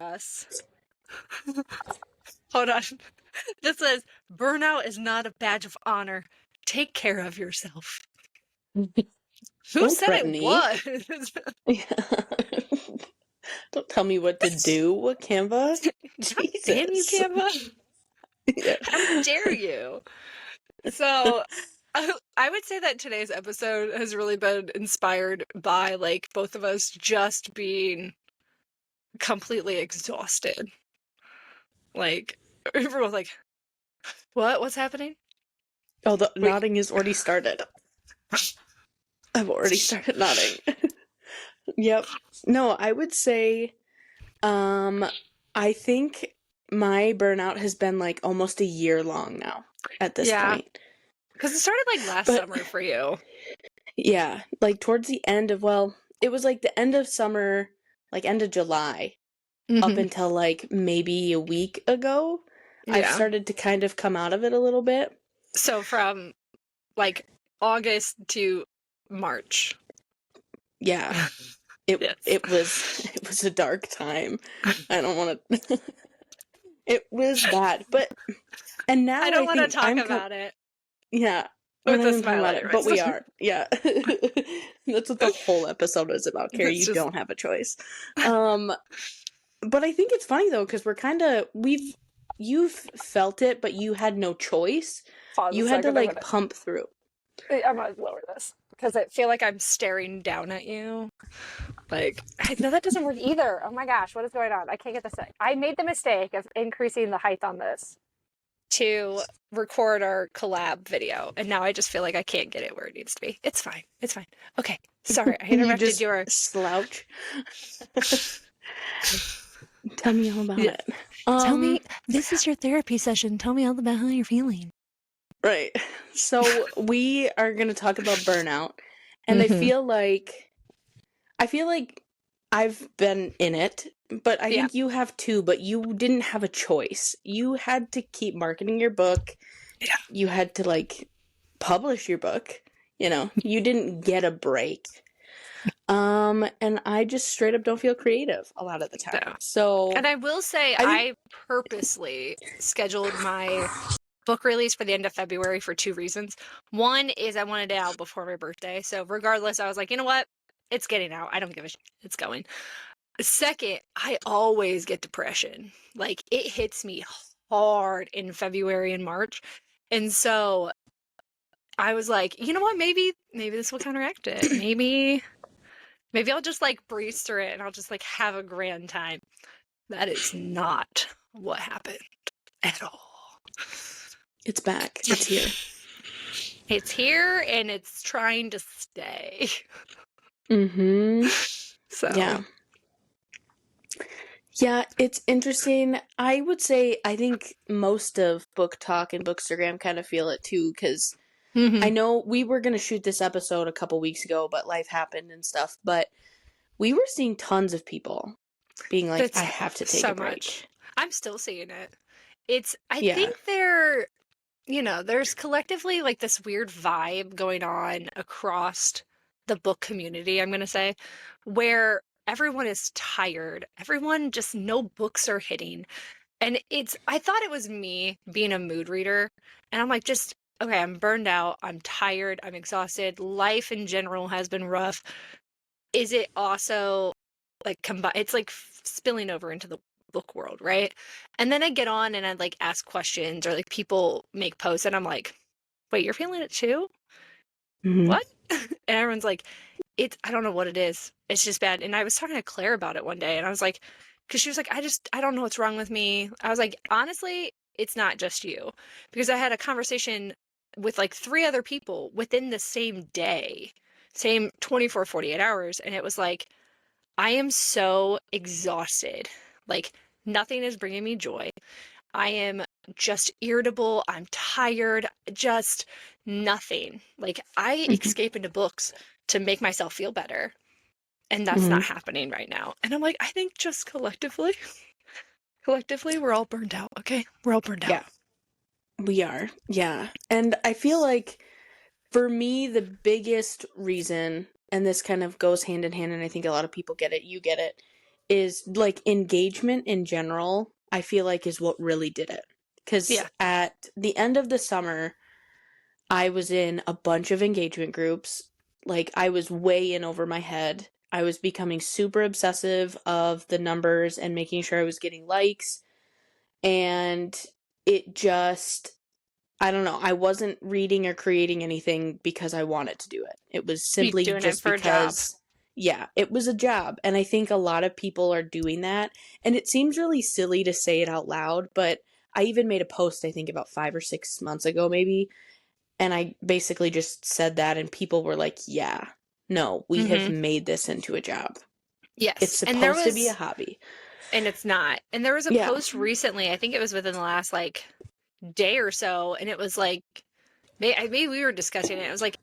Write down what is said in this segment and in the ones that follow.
us. Hold on. This says, burnout is not a badge of honor. Take care of yourself. Who Don't said threaten it me. was? Yeah. Don't tell me what to do, Canva. Jesus. Damn you, Canva. Yeah. How dare you? So I would say that today's episode has really been inspired by like both of us just being completely exhausted. Like everyone's like, what's happening? Oh, the Wait. nodding has already started. I've already started nodding. Yep. No, I would say, I think my burnout has been like almost a year long now at this point. Because it started like last summer for you. Yeah, like towards the end of, well, it was like the end of summer, like end of July, up until like maybe a week ago. I've started to kind of come out of it a little bit. So from like August to March. Yeah. It was a dark time. I don't want to It was bad, and now I don't want to think talk about it. Yeah. With We're not a even talking smile about on your it, but face. we are. Yeah. That's what the whole episode is about, Carrie. You just... don't have a choice. But I think it's funny though, because you've felt it, but you had no choice. You had to like pump through. I'm gonna lower this because I feel like I'm staring down at you. Like, no, that doesn't work either. Oh my gosh, what is going on? I can't get this. I made the mistake of increasing the height on this to record our collab video, and now I just feel like I can't get it where it needs to be. It's fine. It's fine. Okay. Sorry, I interrupted your slouch. Tell me all about it. Tell me, this is your therapy session. Tell me all about how you're feeling. Right. So we are going to talk about burnout, and I feel like I've been in it, but I think you have too, but you didn't have a choice. You had to keep marketing your book. Yeah. You had to like publish your book. You know, you didn't get a break. And I just straight up don't feel creative a lot of the time. No. So, and I will say I purposely scheduled my book release for the end of February for 2 reasons. One is I wanted it out before my birthday. So regardless, I was like, you know what? It's getting out. I don't give a shit. It's going. Second, I always get depression. Like it hits me hard in February and March. And so I was like, you know what? Maybe this will counteract it. Maybe I'll just like breeze through it and I'll just like have a grand time. That is not what happened at all. It's back. It's here. It's here and it's trying to stay. So. Yeah. Yeah, it's interesting. I would say I think most of Book Talk and Bookstagram kind of feel it too, because I know we were going to shoot this episode a couple weeks ago, but life happened and stuff. But we were seeing tons of people being like, I have to take a break. Much. I'm still seeing it. I think there's collectively like this weird vibe going on across the book community, I'm going to say, where everyone is tired. Everyone just, no books are hitting. And I thought it was me being a mood reader. And I'm like, okay, I'm burned out. I'm tired. I'm exhausted. Life in general has been rough. Is it also like it's like spilling over into the book world, right? And then I get on and I like ask questions or like people make posts and I'm like, wait, you're feeling it too? What? And everyone's like, I don't know what it is. It's just bad. And I was talking to Claire about it one day and I was like, because she was like, I don't know what's wrong with me. I was like, honestly, it's not just you. Because I had a conversation with like 3 other people within the same day, same 24, 48 hours. And it was like, I am so exhausted. Like nothing is bringing me joy. I am just irritable. I'm tired. Just nothing. Like I escape into books to make myself feel better. And that's not happening right now. And I'm like, I think just collectively, we're all burned out. Okay. We're all burned out. Yeah, we are. Yeah. And I feel like for me, the biggest reason, and this kind of goes hand in hand, and I think a lot of people get it, you get it, is like engagement in general, I feel like is what really did it. Because Yeah. at the end of the summer, I was in a bunch of engagement groups. Like, I was way in over my head. I was becoming super obsessive of the numbers and making sure I was getting likes. And it just, I don't know, I wasn't reading or creating anything because I wanted to do it. It was You're simply doing it just for a job. because, yeah, it was a job. And I think a lot of people are doing that. And it seems really silly to say it out loud, but I even made a post, I think about 5 or 6 months ago, maybe. And I basically just said that, and people were like, yeah, no, we have Mm-hmm. made this into a job. It's Yes. And there supposed to be a was, hobby. and it's not. And there was a Yeah. post recently, I think it was within the last like day or so, and it was like, maybe we were discussing it. It was like,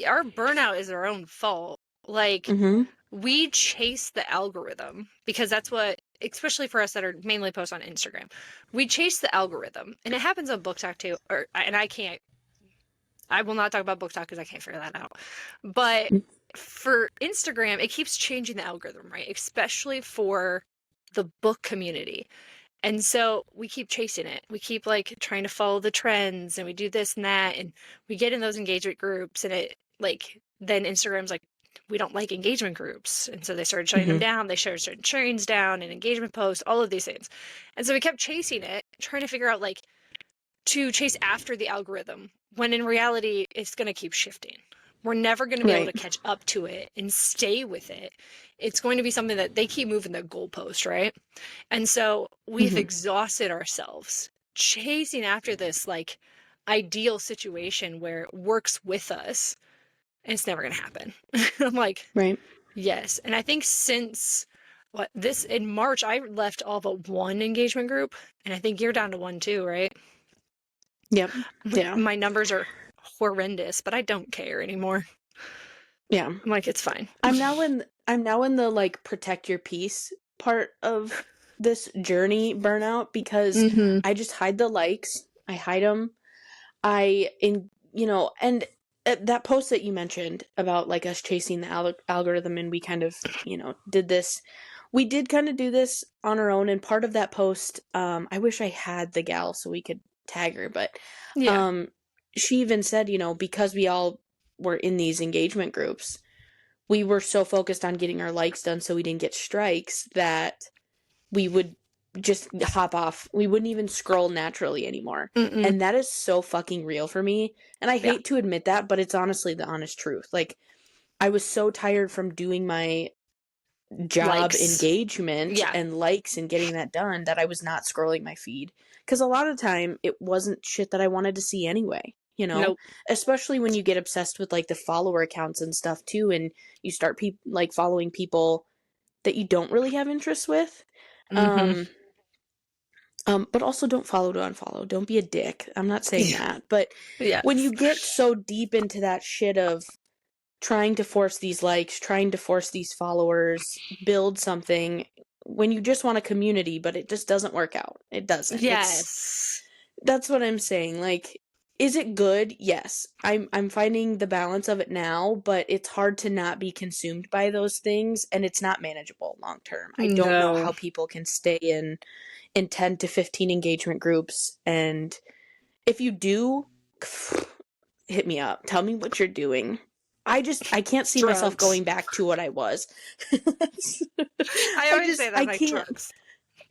our burnout is our own fault. Like, Mm-hmm. we chase the algorithm because that's what, especially for us that are mainly post on Instagram, we chase the algorithm, and it happens on Book Talk too. And I will not talk about Book Talk because I can't figure that out. But for Instagram, it keeps changing the algorithm, right? Especially for the book community. And so we keep chasing it. We keep like trying to follow the trends, and we do this and that, and we get in those engagement groups, and it like then Instagram's like, we don't like engagement groups. And so they started shutting them Mm-hmm. down. They started shutting trains down and engagement posts, all of these things. And so we kept chasing it, trying to figure out like to chase after the algorithm, when in reality it's going to keep shifting. We're never going to be able to Right. catch up to it and stay with it. It's going to be something that they keep moving the goalpost, right? And so we've Mm-hmm. exhausted ourselves chasing after this like ideal situation where it works with us, and it's never going to happen. I'm like, Right. yes. And I think since what this in March, I left all but one engagement group, and I think you're down to one too, right? Yep. I'm like, Yeah. my numbers are horrendous, but I don't care anymore. Yeah. I'm like, it's fine. I'm now in the like protect your peace part of this journey burnout because Mm-hmm. I just hide the likes. I hide them. And that post that you mentioned about like us chasing the algorithm, and we kind of, did this. We did kind of do this on our own, and part of that post, I wish I had the gal so we could tag her, but Yeah. um, she even said, because we all were in these engagement groups, we were so focused on getting our likes done so we didn't get strikes that we would just hop off. We wouldn't even scroll naturally anymore. Mm-mm. And that is so fucking real for me. And I Yeah. hate to admit that, but it's honestly the honest truth. Like, I was so tired from doing my job Likes. engagement Yeah. and likes and getting that done that I was not scrolling my feed. Because a lot of time it wasn't shit that I wanted to see anyway, Nope. especially when you get obsessed with like the follower accounts and stuff too, and you start like following people that you don't really have interests with. Mm-hmm. Um, but also don't follow to unfollow. Don't be a dick. I'm not saying Yeah. that. But when Yes. you get so deep into that shit of trying to force these likes, trying to force these followers, build something, when you just want a community, but it just doesn't work out. It doesn't. Yes. That's what I'm saying. Like, is it good? Yes. I'm finding the balance of it now, but it's hard to not be consumed by those things, and it's not manageable long term. I don't know No. how people can stay in 10 to 15 engagement groups, and if you do, hit me up. Tell me what you're doing. I can't see myself Drugs. going back to what I was. I always say that, I I'm like, can't. drugs.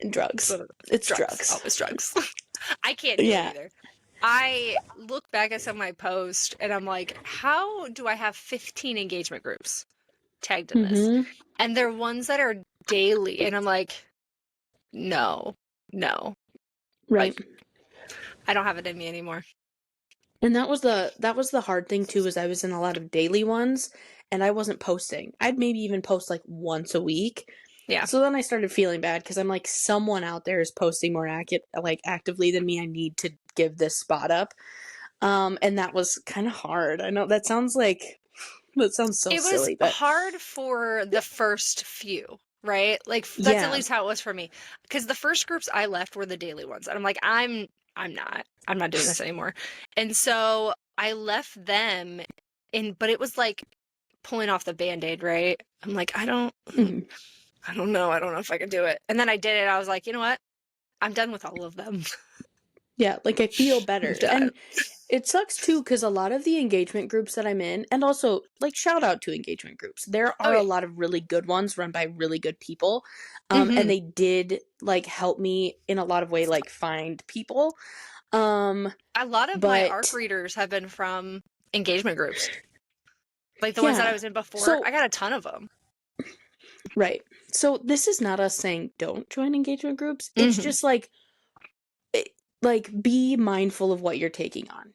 That's Drugs. what it is. It's Drugs. drugs. Always drugs. I can't do it Yeah. either. I look back at some of my posts and I'm like, how do I have 15 engagement groups tagged in this? Mm-hmm. And they're ones that are daily. And I'm like, no, no. Right. Like, I don't have it in me anymore. And that was the hard thing too, is I was in a lot of daily ones and I wasn't posting. I'd maybe even post like once a week. Yeah. So then I started feeling bad because I'm like, someone out there is posting more actively than me. I need to give this spot up. And that was kind of hard. I know that sounds so It was silly, but hard for the first few, right? Like that's at yeah. least how it was for me. Because the first groups I left were the daily ones. And I'm like, I'm not doing this anymore. And so I left them but it was like pulling off the band-aid, right? I'm like, Mhm. I don't know. I don't know if I can do it. And then I did it. I was like, you know what? I'm done with all of them. Yeah, like I feel I'm better. done. And it sucks too because a lot of the engagement groups that I'm in, and also like shout out to engagement groups, there Oh are a yeah. lot of really good ones run by really good people. And Hmm. they did like help me in a lot of way, like find people. A lot of my ARC But readers have been from engagement groups. Like the ones that I yeah. was in before. I So, got a ton of them. right. So this is not us saying don't join engagement groups. It's Hmm. just like like be mindful of what you're taking on,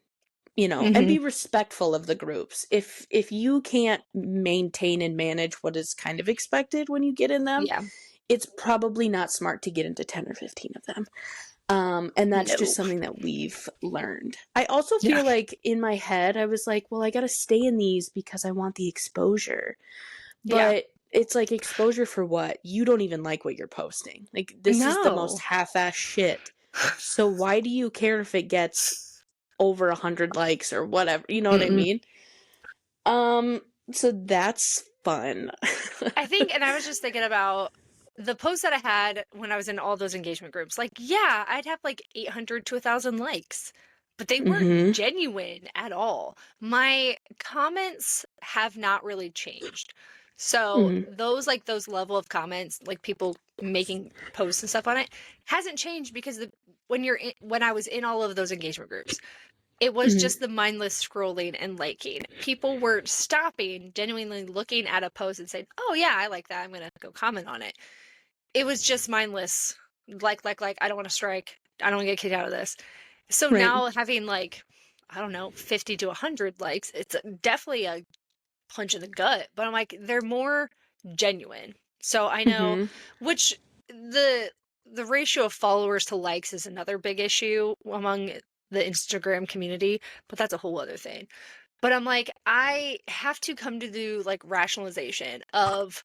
you know, and Hmm. be respectful of the groups. If you can't maintain and manage what is kind of expected when you get in them, Yeah. it's probably not smart to get into 10 or 15 of them. And that's just No. something that we've learned. I also Yeah. feel like in my head, I was like, well, I got to stay in these because I want the exposure. Yeah. But it's like exposure for what? You don't even like what you're posting. Like, this is the most No. half-ass shit. So why do you care if it gets over 100 likes or whatever? You know what I Mm-mm. mean? Um, so that's fun. I think, and I was just thinking about the posts that I had when I was in all those engagement groups. Like, yeah, I'd have like 800 to 1,000 likes, but they weren't Mm-hmm. genuine at all. My comments have not really changed. So Mm-hmm. those level of comments, like people making posts and stuff on it, hasn't changed because when I was in all of those engagement groups, it was Mm-hmm. just the mindless scrolling and liking. People were stopping, genuinely looking at a post and saying, "Oh yeah, I like that. I'm gonna go comment on it." It was just mindless. Like. I don't want to strike. I don't want to get kicked out of this. So Right. now having like, I don't know, 50 to 100 likes, it's definitely a punch in the gut. But I'm like, they're more genuine. So I know, Mm-hmm. which the ratio of followers to likes is another big issue among the Instagram community, but that's a whole other thing. But I'm like, I have to come to the like rationalization of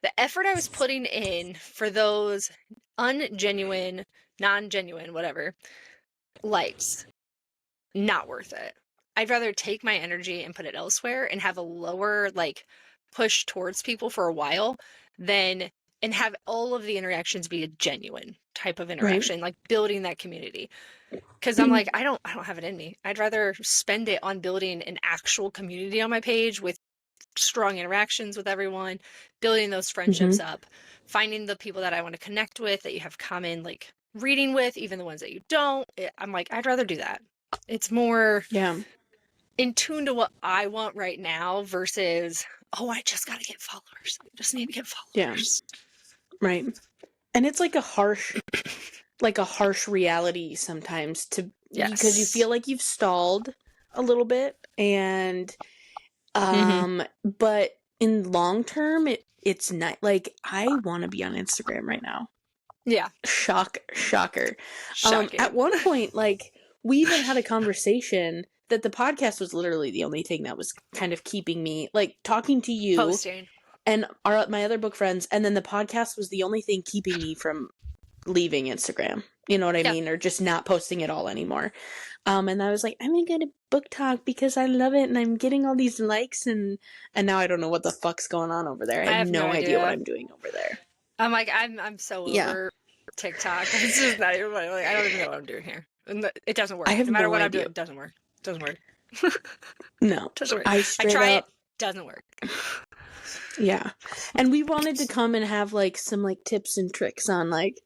the effort I was putting in for those ungenuine, non-genuine, whatever, likes, not worth it. I'd rather take my energy and put it elsewhere and have a lower like push towards people for a while than and have all of the interactions be a genuine type of Right. interaction, like building that community. Because I'm like, I don't have it in me. I'd rather spend it on building an actual community on my page with strong interactions with everyone, building those Mm-hmm. friendships up, finding the people that I want to connect with, that you have common like reading with, even the ones that you don't. I'm like, I'd rather do that. It's more Yeah. in tune to what I want right now versus, oh, I just got to get followers. I just need to get Yeah. followers. Right. And it's like a harsh reality sometimes to because you Yes. feel like you've stalled a little bit and Hmm. but in long term it's not like I want to be on Instagram right now. Yeah. Shocker. At Shocking. one point, like, we even had a conversation that the podcast was literally the only thing that was kind of keeping me, like, talking to you Posting. and my other book friends, and then the podcast was the only thing keeping me from leaving Instagram. You know what I Yeah. mean? Or just not posting at all anymore. And I was like, I'm gonna go to book talk because I love it and I'm getting all these likes and now I don't know what the fuck's going on over there. I I have have no no idea what idea. I'm doing over there. I'm like, I'm so Yeah. over TikTok. It's just not even like I don't even know what I'm doing here. And it doesn't I work. have No matter no what I'm doing, idea. it doesn't work. It doesn't work. No. Doesn't work. I I straight try it, up doesn't work. yeah. And we wanted to come and have like some like tips and tricks on like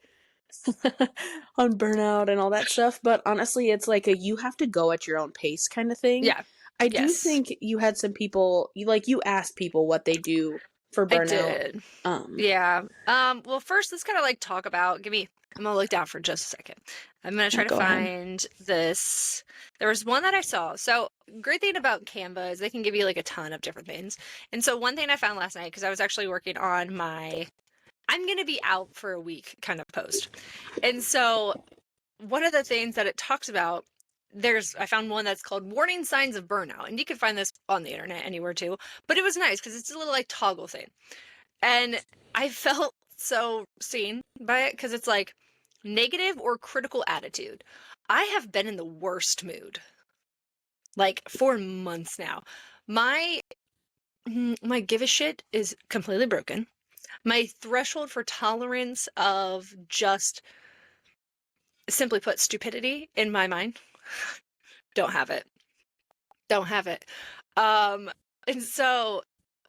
on burnout and all that stuff, but honestly it's like a you have to go at your own pace kind of thing. Yeah. I do Yes. think you had some people you asked people what they do for I burnout. did. Um Yeah. Well, first, let's kind of like talk about. I'm gonna look down for just a second. I'm gonna try to go ahead. find this. There was one that I saw. So, great thing about Canva is they can give you like a ton of different things. And so, one thing I found last night because I was actually working on my I'm gonna be out for a week kind of post. And so, one of the things that it talks about, I found one that's called Warning Signs of Burnout. And you can find this on the internet anywhere too. But it was nice because it's a little like toggle thing. And I felt so seen by it because it's like negative or critical attitude. I have been in the worst mood like for months now. My my give a shit is completely broken. My threshold for tolerance of just, simply put, stupidity in my mind, don't have it. Don't have it. Um, and so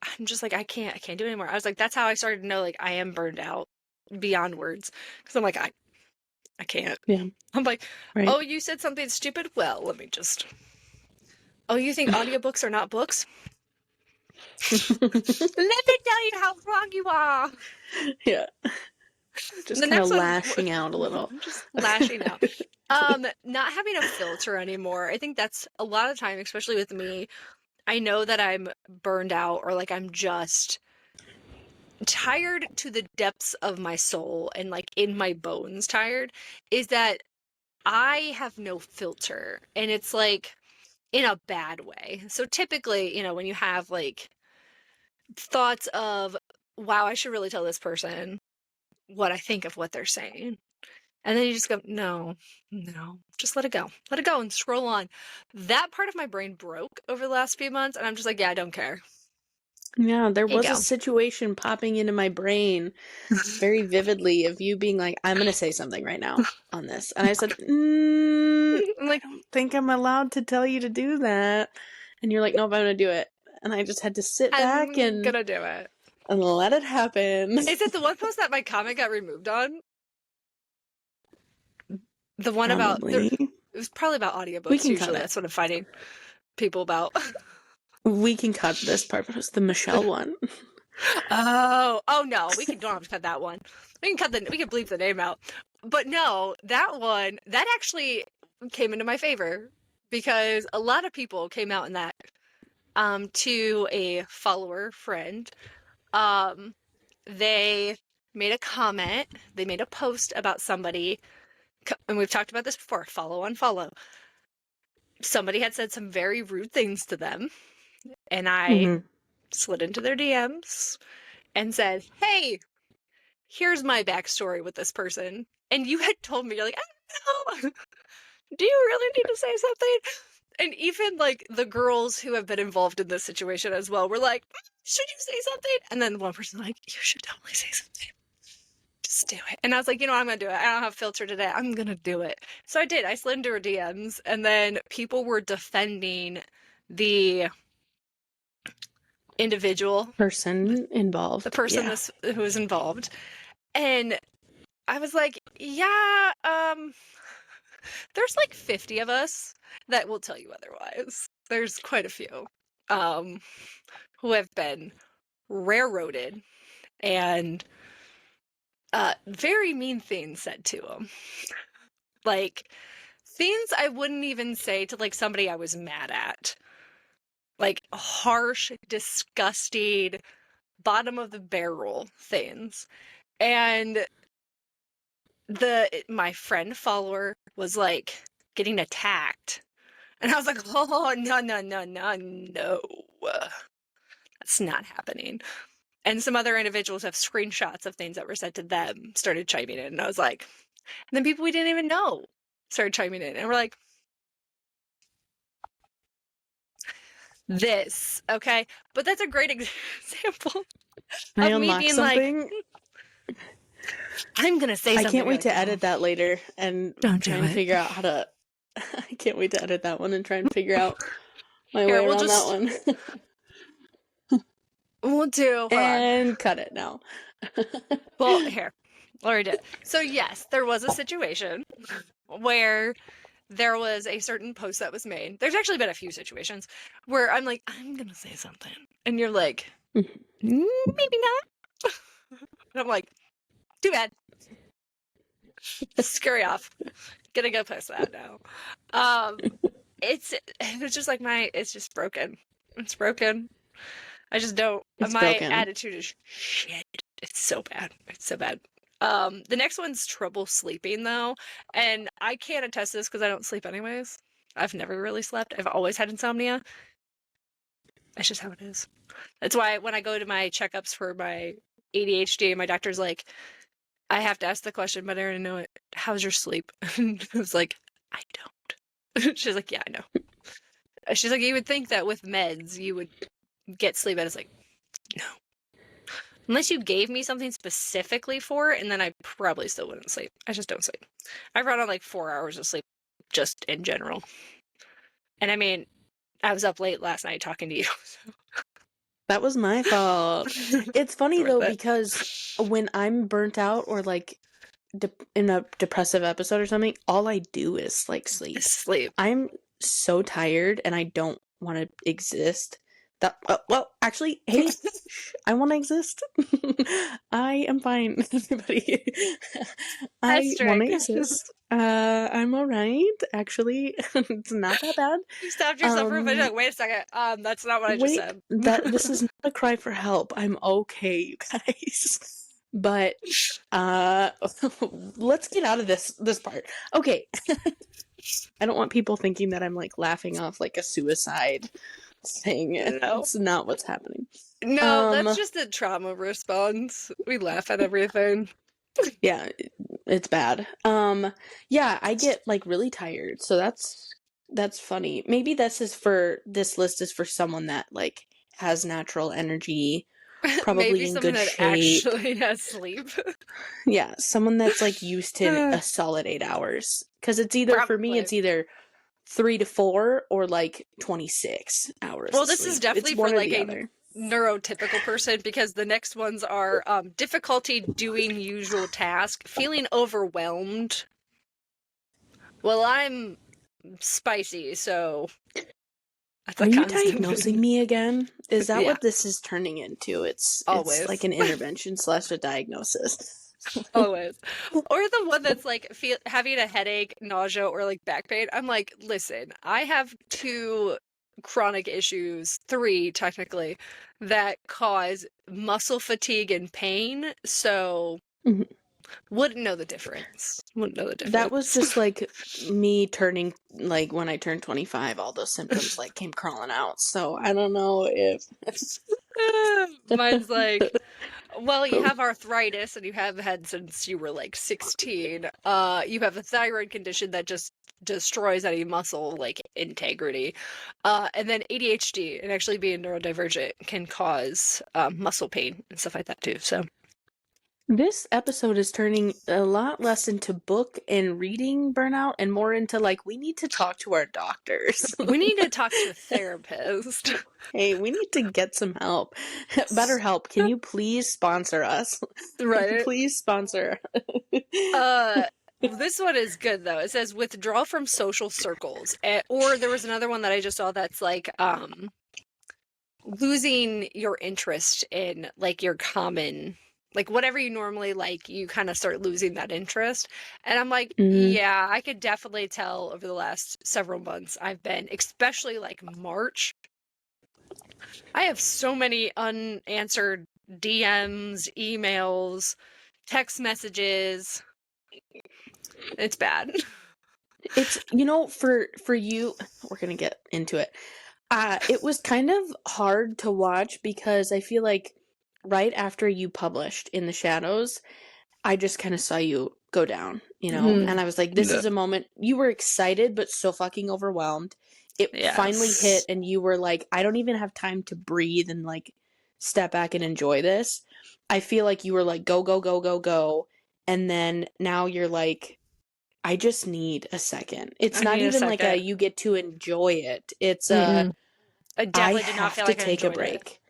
I'm just like, I can't do it anymore. I was like, that's how I started to know, like, I am burned out beyond words. Cause I'm like, I can't. Yeah. I'm like, Right. oh, you said something stupid? Well, let me just, oh, you think audiobooks are not books? Let me tell you how wrong you are. Yeah. Just The kind of next one, lashing out a little. just lashing out. Not having a filter anymore. I think that's a lot of time, especially with me. I know that I'm burned out, or like I'm just tired to the depths of my soul and like in my bones tired, is that I have no filter, and it's like in a bad way. So typically, when you have like thoughts of, wow, I should really tell this person what I think of what they're saying. And then you just go, no, no, just let it go. Let it go and scroll on. That part of my brain broke over the last few months, and I'm just like, yeah, I don't care. Yeah, there Here you was a go. situation popping into my brain very vividly of you being like, I'm going to say something right now on this. And I said, I'm I like, don't think I'm allowed to tell you to do that. And you're like, nope, I'm going to do it. And I just had to sit back I'm and gonna do it. let it happen. Is it the one post that my comment got removed on? The one about there, Probably. it was probably about We audiobooks can cut usually. it. That's what I'm fighting people about. We can cut this part, but it was the Michelle one. Oh no, we don't have to cut that one. We can bleep the name out. But no, that one, that actually came into my favor because a lot of people came out in that, to a follower friend. Um they made a comment, they made a post about somebody, and we've talked about this before, follow unfollow. Somebody had said some very rude things to them, and I Mm-hmm. slid into their DMs and said, "Hey, here's my backstory with this person." And you had told me, you're like, I don't know. Do you really need to say something? And even like the girls who have been involved in this situation as well were like, should you say something? And then one person like, you should totally say something. Just do it. And I was like, I'm gonna do it. I don't have a filter today. I'm gonna do it. So I did. I slid into her DMs, and then people were defending the individual, Person the involved. person Yeah. this who was involved. And I was like, yeah, there's like 50 of us that will tell you otherwise. There's quite a few um who have been railroaded, and very mean things said to them. Like things I wouldn't even say to like somebody I was mad at. Like harsh, disgusting, bottom of the barrel things. And my friend follower was like getting attacked. And I was like, oh, no, no, no, no, no. That's not happening. And some other individuals have screenshots of things that were said to them, started chiming in. And I was like, and then people we didn't even know started chiming in. And we're like, this, okay? But that's a great example I of me unlock being like, something. I'm going to say I something. can't wait Like, to oh, edit that later and don't try do and it. figure out how to. I can't wait to edit that one and try and figure out my Here, way around that one. we'll do, hold on. And cut it now. Well, here, Laura did. So yes, there was a situation where there was a certain post that was made. There's actually been a few situations where I'm like, I'm gonna say something, and you're like, maybe not. And I'm like, too bad. Scurry off. Gonna go post that now. It's just like it's just broken. It's broken. I just don't. It's My broken. attitude is shit. It's so bad. It's so bad. The next one's trouble sleeping though, and I can't attest this because I don't sleep anyways. I've never really slept. I've always had insomnia. That's just how it is. That's why when I go to my checkups for my ADHD, my doctor's like, I have to ask the question, but I already know it. How's your sleep? And I was like, I don't. She's like, yeah, I know. She's like, you would think that with meds you would get sleep, and it's like, no. Unless you gave me something specifically for it, and then I probably still wouldn't sleep. I just don't sleep. I run on like 4 hours of sleep just in general. And I mean, I was up late last night talking to you. That was my fault. It's It's funny worth though it. because when I'm burnt out or like in a depressive episode or something, all I do is like sleep. Sleep. I'm so tired and I don't want to exist. That well, actually, hey, I want to exist. I am fine, everybody. I want to Asterisk. exist. I'm all right. Actually, it's not that bad. You stopped yourself for a minute. Like, wait a second. That's not what I just Wait, said. that this is not a cry for help. I'm okay, you guys. But let's get out of this part. Okay. I don't want people thinking that I'm like laughing off like a suicide thing. No. It's not what's happening. No, that's just a trauma response. We laugh at everything. Yeah, it's bad. Yeah, I get like really tired. So that's funny. Maybe this list is for someone that like has natural energy, Maybe probably in someone good that shape. actually has sleep. Yeah, someone that's like used to a solid 8 hours. Because it's either, for me, Probably. it's either 3 to 4 or like 26 hours Well, of this is sleep. It's definitely for one or like the a other. neurotypical person because the next ones are difficulty doing usual tasks, feeling overwhelmed. Well, I'm spicy, so that's Are a you constant. diagnosing me again? Is that Yeah, what this is turning into? It's like always. an intervention slash a diagnosis. Always. Or the one that's like having a headache, nausea, or like back pain. I'm like, listen, I have 2 chronic issues, 3 technically, that cause muscle fatigue and pain. So Mhm. wouldn't know the difference. Wouldn't know the That was difference. just like me turning, like when I turned 25, all those symptoms like came crawling out. So I don't know if. Mine's like, well, you have arthritis and you have had since you were like 16. You have a thyroid condition that just destroys any muscle like integrity. And then ADHD and actually being neurodivergent can cause muscle pain and stuff like that too. So This episode is turning a lot less into book and reading burnout and more into like, we need to talk to our doctors. we need to talk to a therapist. Hey, we need to get some help. BetterHelp, can you please sponsor us? Right. Please sponsor. Uh, this one is good though. It says withdraw from social circles. Or there was another one that I just saw that's like losing your interest in like your common like whatever you normally like, you kind of start losing that interest. And I'm like, Mm, yeah, I could definitely tell over the last several months I've been, especially like March. I have so many unanswered DMs, emails, text messages. It's bad. it's for you, we're gonna get into it. It was kind of hard to watch because I feel like right after you published In the Shadows, I just kind of saw you go down, Mm, and I was like, this yeah. is a moment you were excited but so fucking overwhelmed. It finally hit Yes. and you were like, I don't even have time to breathe and like step back and enjoy this. I feel like you were like, go, go, go, go, go. And then now you're like, I just need a second. It's I not need a even like a second. you get to enjoy it. It's Mm-mm. I I definitely did not have feel to like I take a enjoyed it. break.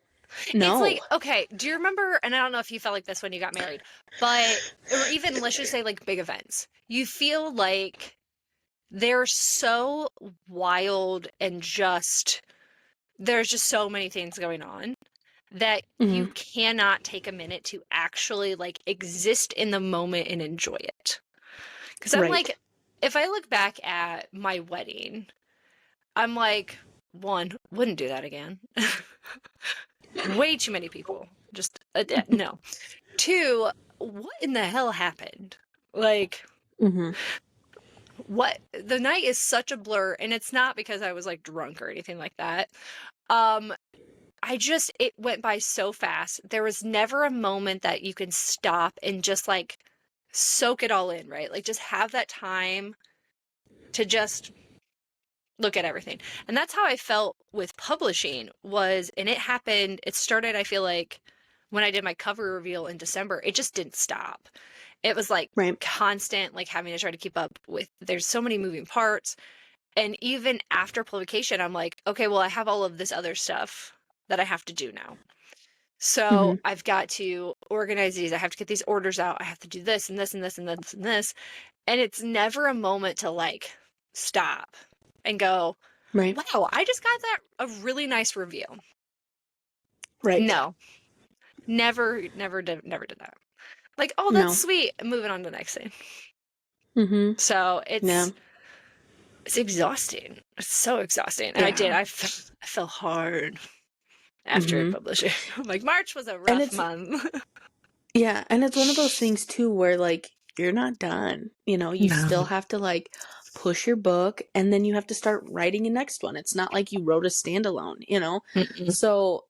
It's like, No. okay, do you remember, and I don't know if you felt like this when you got married, but, or even let's just say like big events, you feel like they're so wild and just, there's just so many things going on that you Mhm. cannot take a minute to actually like exist in the moment and enjoy it. Because I'm Right. like, if I look back at my wedding, I'm like, one, wouldn't do that again. Way too many people. Just no. 2, what in the hell happened? Like, Mhm. what? The night is such a blur, and it's not because I was like drunk or anything like that. Um, it went by so fast. There was never a moment that you can stop and just like soak it all in, right? Like just have that time to just look at everything. And that's how I felt with publishing and it started, I feel like when I did my cover reveal in December, it just didn't stop. It was like Right. constant, like having to try to keep up with, there's so many moving parts. And even after publication, I'm like, okay, well, I have all of this other stuff that I have to do now. So Mhm. I've got to organize these. I have to get these orders out. I have to do this and this and this and this and this. And it's never a moment to like stop and go, Right. wow, I just got that a really nice review. Right. No, never did that. Like, oh, that's No. sweet. Moving on to the next thing. Mhm. So Yeah. it's exhausting. It's so exhausting. And Yeah. I fell hard after Mhm. publishing. Like March was a And rough it's month. yeah, and it's one of those things too where like you're not done. You still No. have to like push your book and then you have to start writing a next one. It's not like you wrote a standalone. Mm-mm. So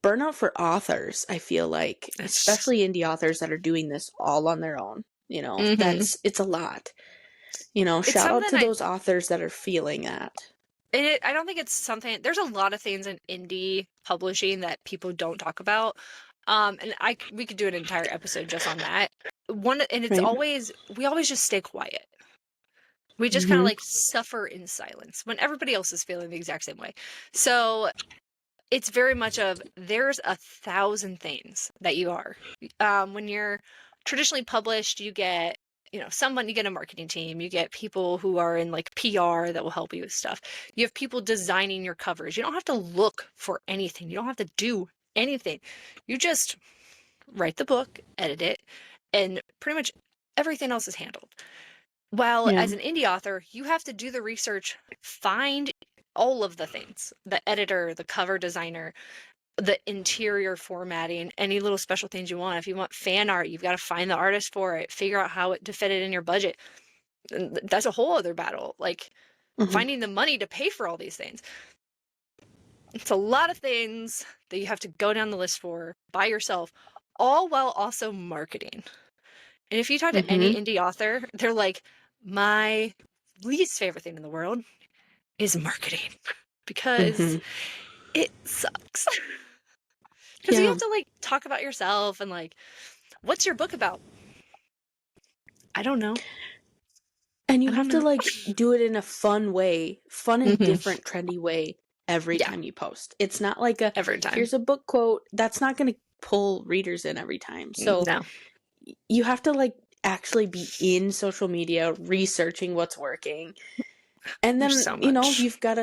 burnout for authors, I feel like, It's especially indie authors that are doing this all on their own, hmm it's a lot. it's Shout out something to those authors that are feeling that. I don't think it's something, there's a lot of things in indie publishing that people don't talk about. And we could do an entire episode just on that. And it's Right? always, we always just stay quiet. We just kind of Mhm. like suffer in silence when everybody else is feeling the exact same way. So it's very much of there's 1,000 things that you are. When you're traditionally published, you get, someone, you get a marketing team, you get people who are in like PR that will help you with stuff. You have people designing your covers. You don't have to look for anything. You don't have to do anything. You just write the book, edit it, and pretty much everything else is handled. While Yeah. as an indie author, you have to do the research, find all of the things, the editor, the cover designer, the interior formatting, any little special things you want. If you want fan art, you've got to find the artist for it, figure out how to fit it in your budget. And that's a whole other battle. Like Mhm. finding the money to pay for all these things. It's a lot of things that you have to go down the list for by yourself, all while also marketing. And if you talk to any Mhm. indie author, they're like, my least favorite thing in the world is marketing because Mhm. it sucks. Because you Yeah. have to like talk about yourself and like, what's your book about? I don't know. And I you don't have to know. like do it in a fun way, fun and hmm different, trendy way every Yeah, time you post. It's not like every time. here's a book quote. That's not going to pull readers in every time. So No, you have to like actually be in social media researching what's working. And there's then, so much. you've got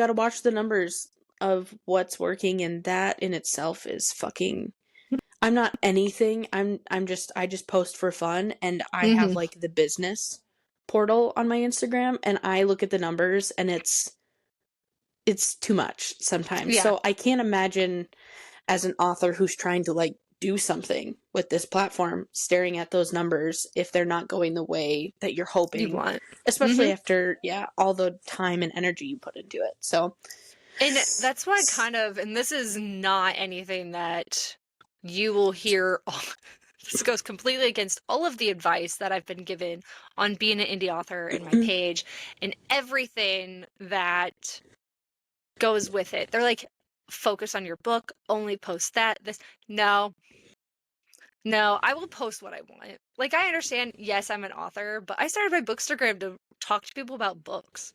to watch the numbers of what's working, and that in itself is fucking. I'm not anything. I just post for fun, and I have hmm like the business portal on my Instagram, and I look at the numbers, and it's too much sometimes. Yeah, So I can't imagine as an author who's trying to like do something with this platform staring at those numbers if they're not going the way that you're you hoping, want. especially hmm after all the time and energy you put into it. So And that's why and this is not anything that you will hear. This goes completely against all of the advice that I've been given on being an indie author in my page and everything that goes with it. They're like, focus on your book, only post that, this. No, no, I will post what I want. Like, I understand, yes, I'm an author, but I started my Bookstagram to talk to people about books.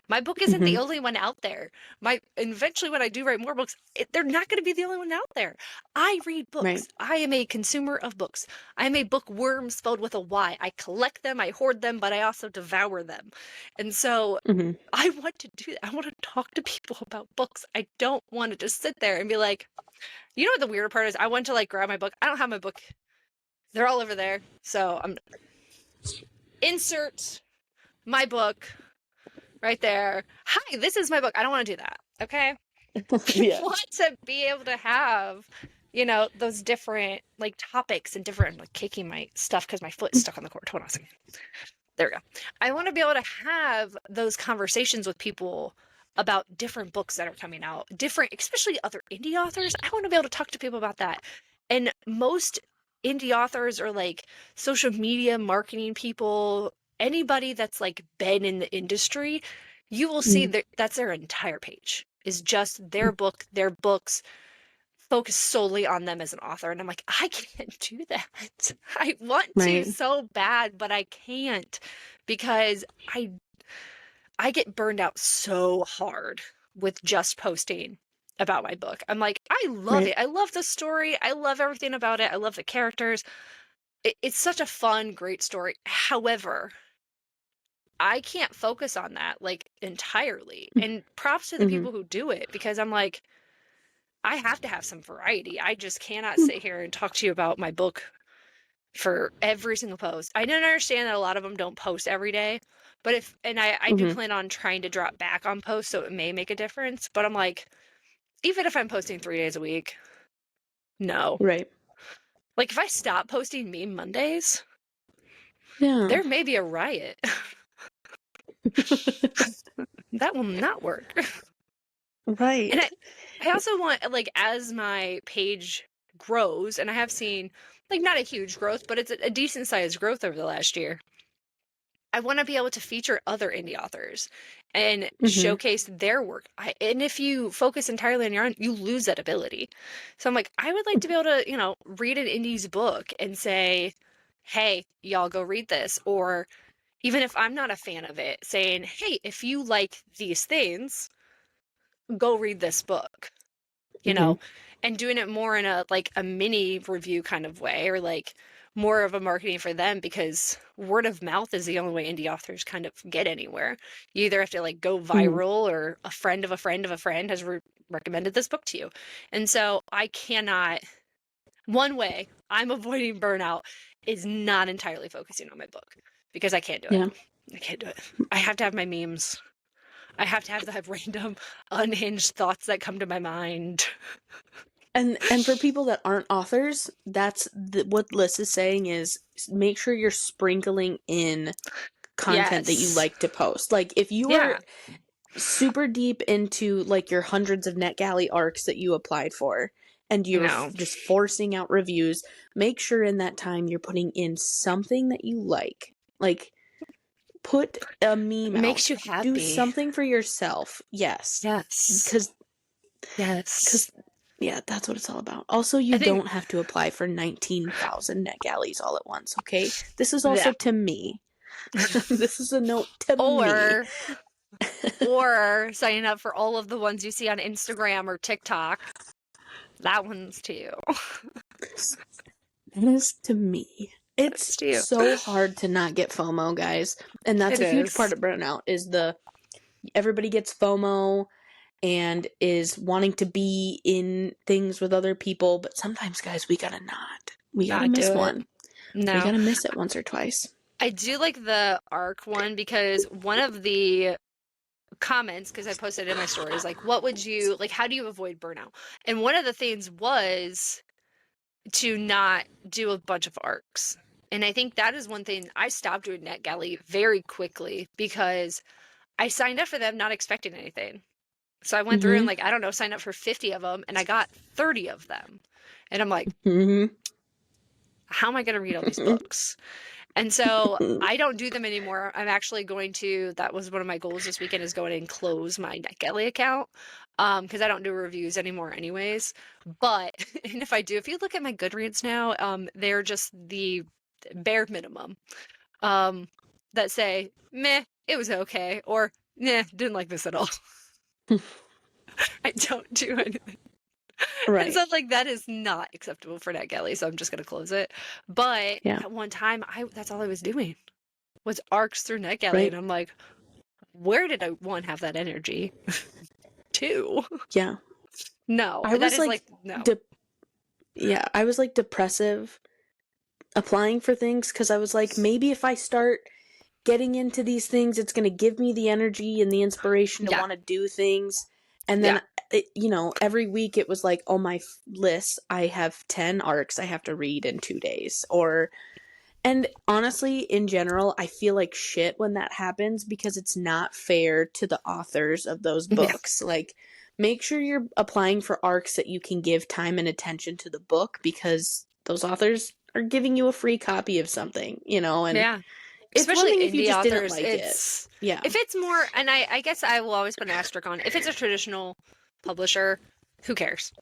My book isn't the mhm, only one out there. Eventually, when I do write more books, they're not going to be the only one out there. I read right. books. I am a consumer of books. I am a bookworm spelled with a Y. I collect them, I hoard them, but I also devour them. And so Mhm, I want to do that. I want to talk to people about books. I don't want to just sit there and be like, you know what the weird part is? I went to like grab my book. I don't have my book. They're all over there. So I'm insert my book right there. Hi, this is my book. I don't want to do that. Okay. I yeah. want to be able to have, those different like topics and different like kicking my stuff because my foot's stuck on the cord. Hold on a second. There we go. I want to be able to have those conversations with people about different books that are coming out, different, especially other indie authors. I want to be able to talk to people about that. And most indie authors are like social media marketing people, anybody that's like been in the industry, you will see Mhm, that that's their entire page is just their book, their books, focus solely on them as an author. And I'm like, I can't do that. I want to Right. so bad, but I can't because I get burned out so hard with just posting about my book. I'm like, I love Right. it. I love the story. I love everything about it. I love the characters. It's such a fun, great story. However, I can't focus on that like entirely. And props to the Mm-hmm. people who do it because I'm like, I have to have some variety. I just cannot sit here and talk to you about my book for every single post. I don't understand that a lot of them don't post every day, but I do Mm-hmm. plan on trying to drop back on posts, so it may make a difference. But I'm like, even if I'm posting 3 days a week, no. Right. Like if I stop posting meme Mondays, Yeah. there may be a riot. That will not work. And Right. I also want, like, as my page grows, and I have seen, like, not a huge growth, but it's a decent sized growth over the last year. I want to be able to feature other indie authors and Mm-hmm. showcase their work. And if you focus entirely on your own, you lose that ability. So I'm like, I would like to be able to, read an indie's book and say, hey, y'all go read this. Or even if I'm not a fan of it, saying, hey, if you like these things, go read this book, you Mm-hmm. know, and doing it more in a like a mini review kind of way, or like more of a marketing for them, because word of mouth is the only way indie authors kind of get anywhere. You either have to like go Mm-hmm. viral, or a friend of a friend of a friend has recommended this book to you. And so I cannot, one way I'm avoiding burnout is not entirely focusing on my book, because I can't do it. Yeah. I can't do it. I have to have my memes. I have to have the random unhinged thoughts that come to my mind. And for people that aren't authors, that's what Liz is saying is make sure you're sprinkling in content that you Yes. like to post. Like if you are Yeah. super deep into like your hundreds of NetGalley arcs that you applied for and you're No. just forcing out reviews, make sure in that time you're putting in something that you like. Like put a meme out. Makes you Do happy. something for yourself. Yes. Yes. Cuz Yes. cuz yeah, that's what it's all about. Also, I you think don't have to apply for 19,000 NetGalleys all at once, okay? This is also that. to me. This is a note to me. or or signing up for all of the ones you see on Instagram or TikTok. That one's to you. That is to me. It's That's to you. so hard to not get FOMO, guys. And that's It a huge part is. of burnout is everybody gets FOMO and is wanting to be in things with other people, but sometimes guys, we gotta not. We gotta Not miss do it. one. We No. gotta miss it once or twice. I do like the arc one, because one of the comments, because I posted in my stories, like, what would you like, how do you avoid burnout? And one of the things was to not do a bunch of arcs. And I think that is one thing I stopped doing NetGalley very quickly, because I signed up for them not expecting anything. So I went through and Mm-hmm. like, I don't know, signed up for 50 of them and I got 30 of them. And I'm like, Mm-hmm. how am I going to read all these books? And so I don't do them anymore. I'm actually going to, that was one of my goals this weekend, is going and close my NetGalley account. Because I don't do reviews anymore anyways. But, and if I do, if you look at my Goodreads now, they're just the bare minimum. Um, that say, meh, it was okay, or nah, didn't like this at all. I don't do anything. And Right. so like that is not acceptable for NetGalley, so I'm just gonna close it. But Yeah. at one time, I that's all I was doing was arcs through NetGalley, and Right. I'm like, where did I one have that energy? Two, Yeah. no, I that was is like like no, de- yeah, I was like depressive applying for things because I was like, maybe if I start getting into these things, it's going to give me the energy and the inspiration to yeah, want to do things. And yeah, then, every week it was like, oh, my list, I have 10 arcs I have to read in 2 days. And honestly, in general, I feel like shit when that happens because it's not fair to the authors of those yeah, books. Like, make sure you're applying for arcs that you can give time and attention to the book because those authors are giving you a free copy of something, and yeah. it's one Especially thing if you indie just didn't authors, like it. it's Yeah. if it's more, and I guess I will always put an asterisk on, if it's a traditional publisher, who cares?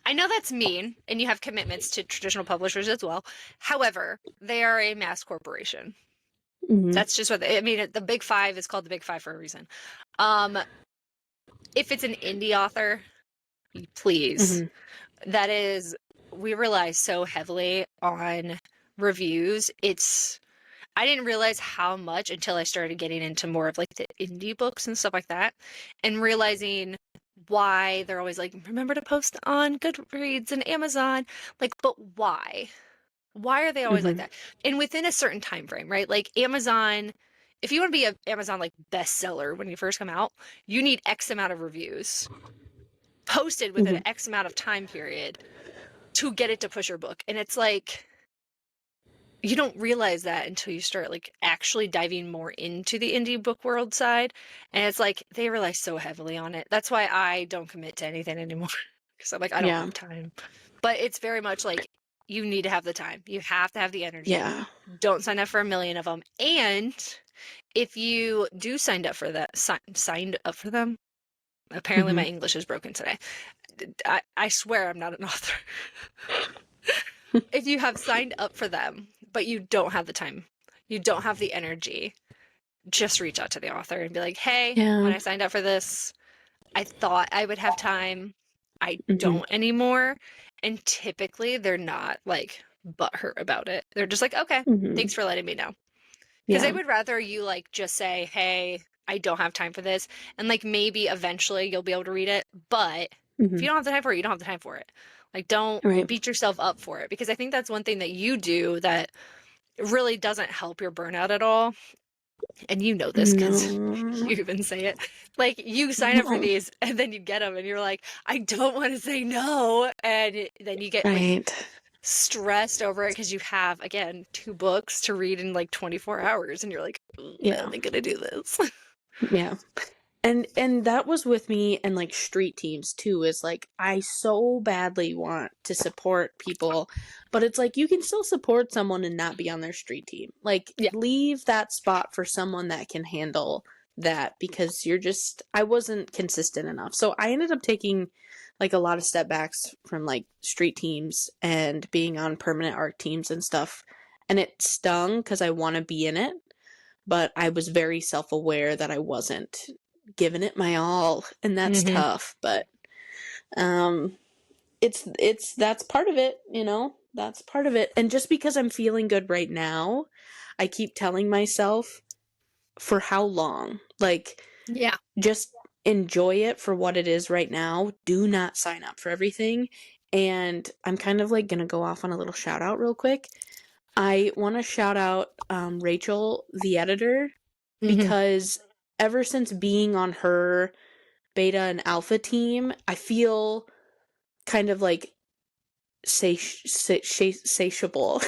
I know that's mean, and you have commitments to traditional publishers as well. However, they are a mass corporation. Mhm. That's just what I mean. The Big Five is called the Big Five for a reason. Um, if it's an indie author, please. Mhm. That is, we rely so heavily on reviews. I didn't realize how much until I started getting into more of like the indie books and stuff like that, and realizing why they're always like, remember to post on Goodreads and Amazon. Like, but why? Why are they always like Mhm. that? And within a certain time frame, right? Like Amazon, if you want to be an Amazon like bestseller when you first come out, you need X amount of reviews posted within an Mhm. X amount of time period to get it to push your book. And it's like you don't realize that until you start like actually diving more into the indie book world side. And it's like they rely so heavily on it. That's why I don't commit to anything anymore. Because I'm like, I don't Yeah. have time. But it's very much like you need to have the time. You have to have the energy. Yeah. Don't sign up for a million of them. And if you do signed up for them, apparently my Mhm. English is broken today. I swear I'm not an author. If you have signed up for them, but you don't have the time, you don't have the energy, just reach out to the author and be like, hey, when Yeah. I signed up for this, I thought I would have time. I Mhm. don't anymore. And typically they're not like butthurt about it. They're just like, okay, Mhm. thanks for letting me know. Because they Yeah. would rather you like just say, hey, I don't have time for this. And like maybe eventually you'll be able to read it. But if Mhm. you don't have the time for it, you don't have the time for it. Like don't Right. beat yourself up for it. Because I think that's one thing that you do that really doesn't help your burnout at all. And you know this because No. you even say it. Like you sign up for these and then you get them and you're like, I don't want to say no. And then you get like Right. stressed over it because you have, again, 2 books to read in like 24 hours. And you're like, how Yeah. am I going to do this? Yeah. And that was with me and like street teams too, is like I so badly want to support people, but it's like you can still support someone and not be on their street team. Like Yeah. leave that spot for someone that can handle that, because I wasn't consistent enough. So I ended up taking like a lot of step backs from like street teams and being on permanent art teams and stuff. And it stung because I want to be in it, but I was very self-aware that I wasn't giving it my all, and that's Mm-hmm. tough, but um it's that's part of it, you know? That's part of it. And just because I'm feeling good right now, I keep telling myself, for how long? Like, Yeah. just enjoy it for what it is right now. Do not sign up for everything. And I'm kind of like going to go off on a little shout out real quick. I want to shout out Rachel, the editor, Mm-hmm. because ever since being on her beta and alpha team, I feel kind of like satiable.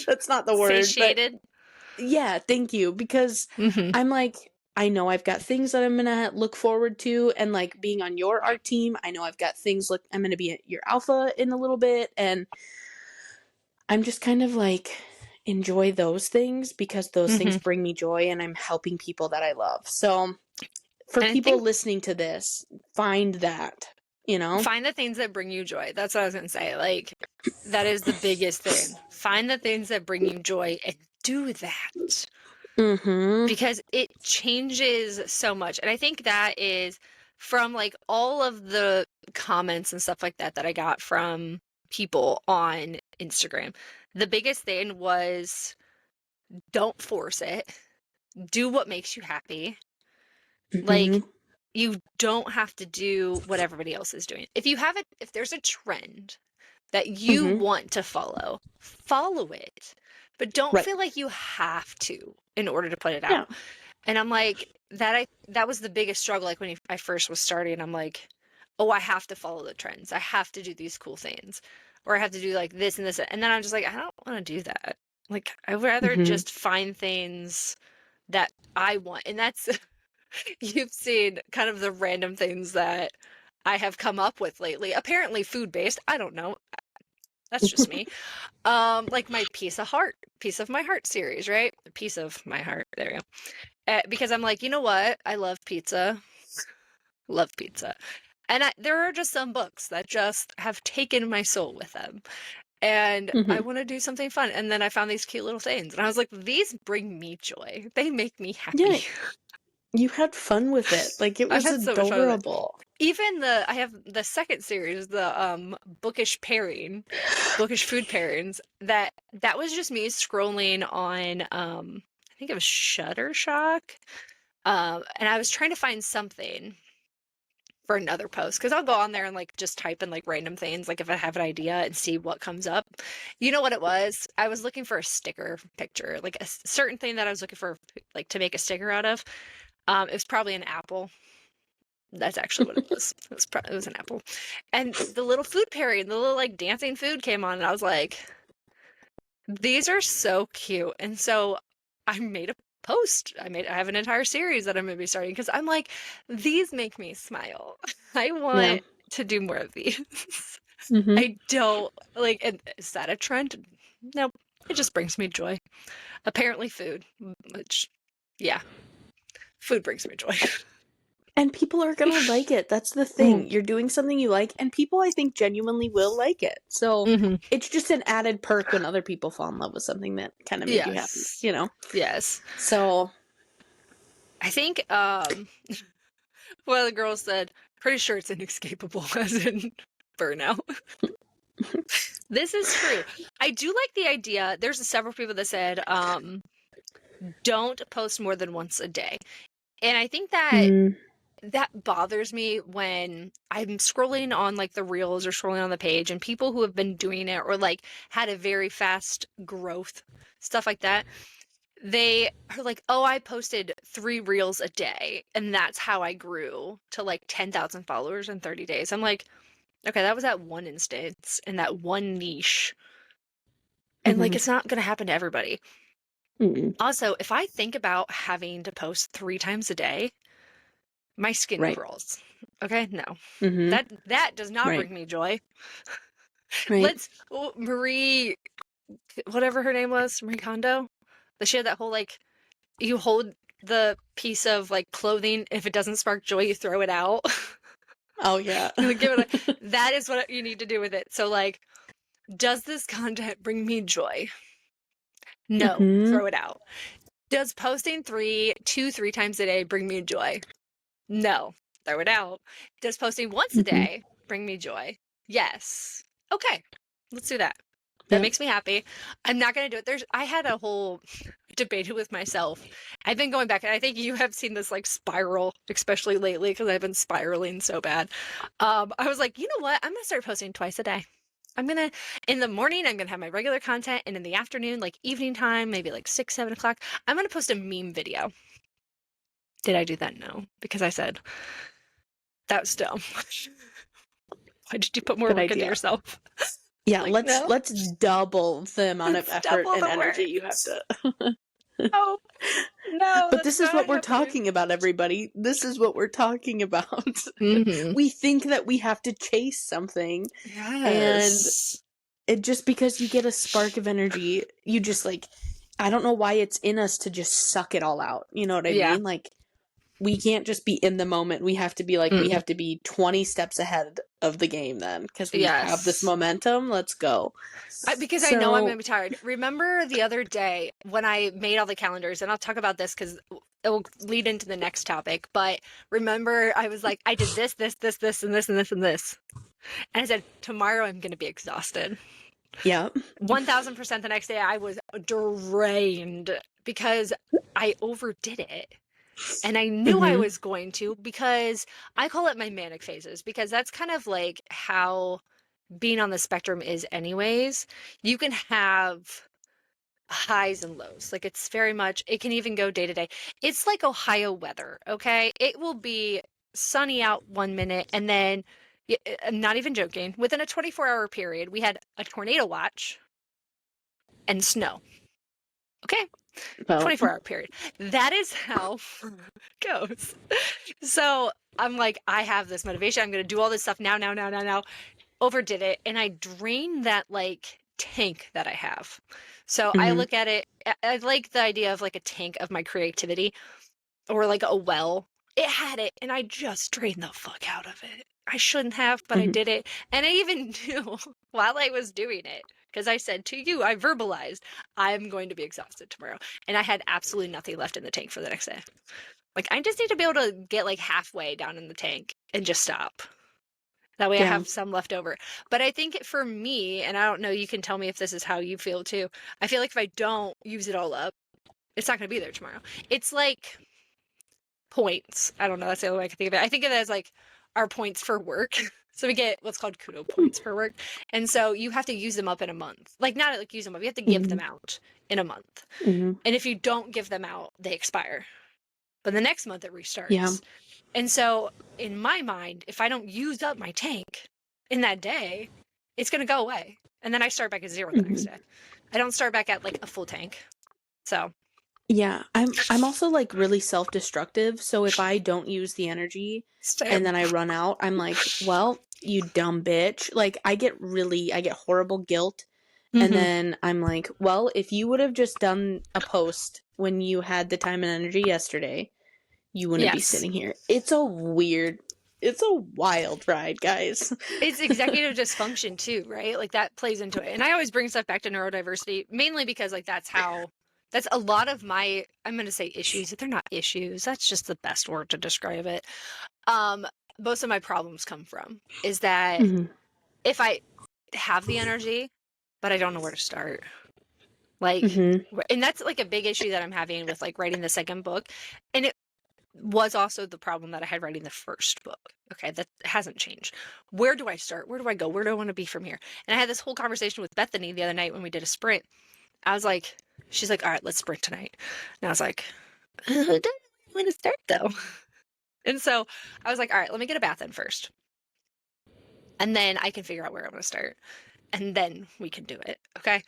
That's not the word, but Satiated. yeah, thank you. Because Mm-hmm. I'm like, I know I've got things that I'm gonna look forward to, and like being on your art team, I know I've got things like I'm gonna be at your alpha in a little bit, and I'm just kind of like enjoy those things because those things Mm-hmm. bring me joy and I'm helping people that I love. So for And I people think listening to this, find that, you know? find the things that bring you joy. That's what I was going to say. Like, that is the biggest thing. Find the things that bring you joy and do that Mm-hmm. because it changes so much. And I think that is from like all of the comments and stuff like that that I got from people on Instagram. The biggest thing was don't force it. Do what makes you happy. Mm-hmm. Like, you don't have to do what everybody else is doing. If there's a trend that you Mm-hmm. want to follow, follow it. But don't Right. feel like you have to in order to put it Yeah. out. And I'm like, that was the biggest struggle. Like when I first was starting, I'm like, oh, I have to follow the trends. I have to do these cool things. Or I have to do like this and this. And then I'm just like, I don't want to do that. Like, I'd rather Mm-hmm. just find things that I want. And that's, you've seen kind of the random things that I have come up with lately. Apparently food based. I don't know. That's just me. Like my piece of my heart series, right? Piece of my heart. There we go. Because I'm like, you know what? I love pizza. Love pizza. And there are just some books that just have taken my soul with them. And I Mhm. want to do something fun. And then I found these cute little things. And I was like, these bring me joy. They make me happy. Yeah, you had fun with it. Like, it I've was had so much fun with it. adorable. Even I have the second series, the bookish food pairings, that was just me scrolling on I think it was Shutterstock. And I was trying to find something for another post because I'll go on there and like just type in like random things, like if I have an idea and see what comes up. You know what it was? I was looking for a sticker picture, like a certain thing that I was looking for, like to make a sticker out of. It was probably an apple. That's actually what it was. It was an apple, and the little food pairing, the little like dancing food came on, and I was like, these are so cute. And so I made a post. I have an entire series that I'm going to be starting because I'm like, these make me smile. I Yeah. want to do more of these. Mhm. I don't like, and is that a trend? Nope. It just brings me joy. Apparently food, which yeah, food brings me joy. And people are gonna like it. That's the Mm. thing. You're doing something you like, and people, I think, genuinely will like it. So Hmm. it's just an added perk when other people fall in love with something that kind of made you happy, Yes. you know? Yes. So, I think one of the girls said, pretty sure it's inescapable as in burnout. This is true. I do like the idea. There's several people that said, don't post more than once a day. And I think that mm, that bothers me when I'm scrolling on like the reels or scrolling on the page and people who have been doing it or like had a very fast growth, stuff like that. They are like, oh, I posted 3 reels a day and that's how I grew to like 10,000 followers in 30 days. I'm like, okay, that was that one instance in that one niche. And like, mhm, it's not going to happen to everybody. mm, Also, if I think about having to post 3 times a day, my skin right. crawls. Okay, no. Mhm, That does not right. bring me joy. Right. Let's Marie, whatever her name was, Marie Kondo. That she had that whole like you hold the piece of like clothing, if it doesn't spark joy, you throw it out. Oh, yeah. You like, give it that is what you need to do with it. So like, does this content bring me joy? No, Mhm, throw it out. Does posting 3 times a day bring me joy? No, throw it out. Does posting once a mhm. day bring me joy? Yes. Okay, let's do that. That Yep. makes me happy. I'm not gonna do it. I had a whole debate with myself. I've been going back, and I think you have seen this like spiral, especially lately, because I've been spiraling so bad. I was like, you know what? I'm gonna start posting twice a day. I'm gonna in the morning, I'm gonna have my regular content, and in the afternoon, like evening time, maybe like 6, 7 o'clock, I'm gonna post a meme video. Did I do that? No, because I said that was dumb. Why did you put more Good work into idea. yourself? Yeah, Like, no, let's double the amount of it's effort double and the energy work. you have to. No, no, But that's this is not what we're happening. talking about, everybody. This is what we're talking about. Hmm. We think that we have to chase something, and Yes. it just because you get a spark of energy, you just like, I don't know why it's in us to just suck it all out. You know what I Yeah. mean? Like, we can't just be in the moment. We have to be like, we Mm. have to be 20 steps ahead of the game then because we have this Yes. momentum. Let's go. Because I know I'm going So, to be tired. Remember the other day when I made all the calendars, and I'll talk about this because it will lead into the next topic. But remember, I was like, I did this, this, this, this, and this, and this, and this. And I said, tomorrow I'm going to be exhausted. yeah. 1000% the next day, I was drained because I overdid it. And I knew I Hmm. was going to because I call it my manic phases because that's kind of like how being on the spectrum is anyways. You can have highs and lows. Like it's very much it can even go day to day. It's like Ohio weather, okay? It will be sunny out 1 minute and then I'm not even joking. Within a 24-hour period, we had a tornado watch and snow. Okay? Well, 24-hour period. That is how it goes. So I'm like, I have this motivation. I'm going to do all this stuff now, now, now, now, now. Overdid it. And I drained that like tank that I have. So I hmm look at it, I like the idea of like a tank of my creativity or like a well. It had it and I just drained the fuck out of it. I shouldn't have, but I Mhm. did it. And I even knew while I was doing it, because I said to you, I verbalized, I'm going to be exhausted tomorrow. And I had absolutely nothing left in the tank for the next day. Like, I just need to be able to get like halfway down in the tank and just stop. That way I Yeah. have some left over. But I think for me, and I don't know, you can tell me if this is how you feel too. I feel like if I don't use it all up, it's not going to be there tomorrow. It's like points. I don't know. That's the only way I can think of it. I think of it as like our points for work. So we get what's called kudo points for work. And so you have to use them up in a month. Like, not like use them up, you have to give them Mhm. out in a month. Mhm. And if you don't give them out, they expire. But the next month it Yeah. restarts. And so in my mind, if I don't use up my tank in that day, it's going to go away. And then I start back at zero the next Mhm. day. I don't start back at like a full tank. So, Yeah, I'm also, like, really self-destructive, so if I don't use the energy and same. then I run out, I'm like, "Well, you dumb bitch." Like, I get horrible guilt, and Hmm. then I'm like, "Well, if you would have just done a post when you had the time and energy yesterday, you wouldn't be Yes. sitting here." It's a wild ride, guys. It's executive dysfunction too, right? Like that plays into it. And I always bring stuff back to neurodiversity, mainly because like that's a lot of my, I'm going to say issues. They're not issues. That's just the best word to describe it. Um, Most of my problems come from is that Mhm. if I have the energy, but I don't know where to start. Like, Mhm. and that's like a big issue that I'm having with like writing the second book. And it was also the problem that I had writing the first book. Okay, that hasn't changed. Where do I start? Where do I go? Where do I want to be from here? And I had this whole conversation with Bethany the other night when we did a sprint. I was like, she's like, all right, let's sprint tonight. And I was like, I don't want to start though. And so I was like, all right, let me get a bath in first. And then I can figure out where I want to start. And then we can do it. Okay.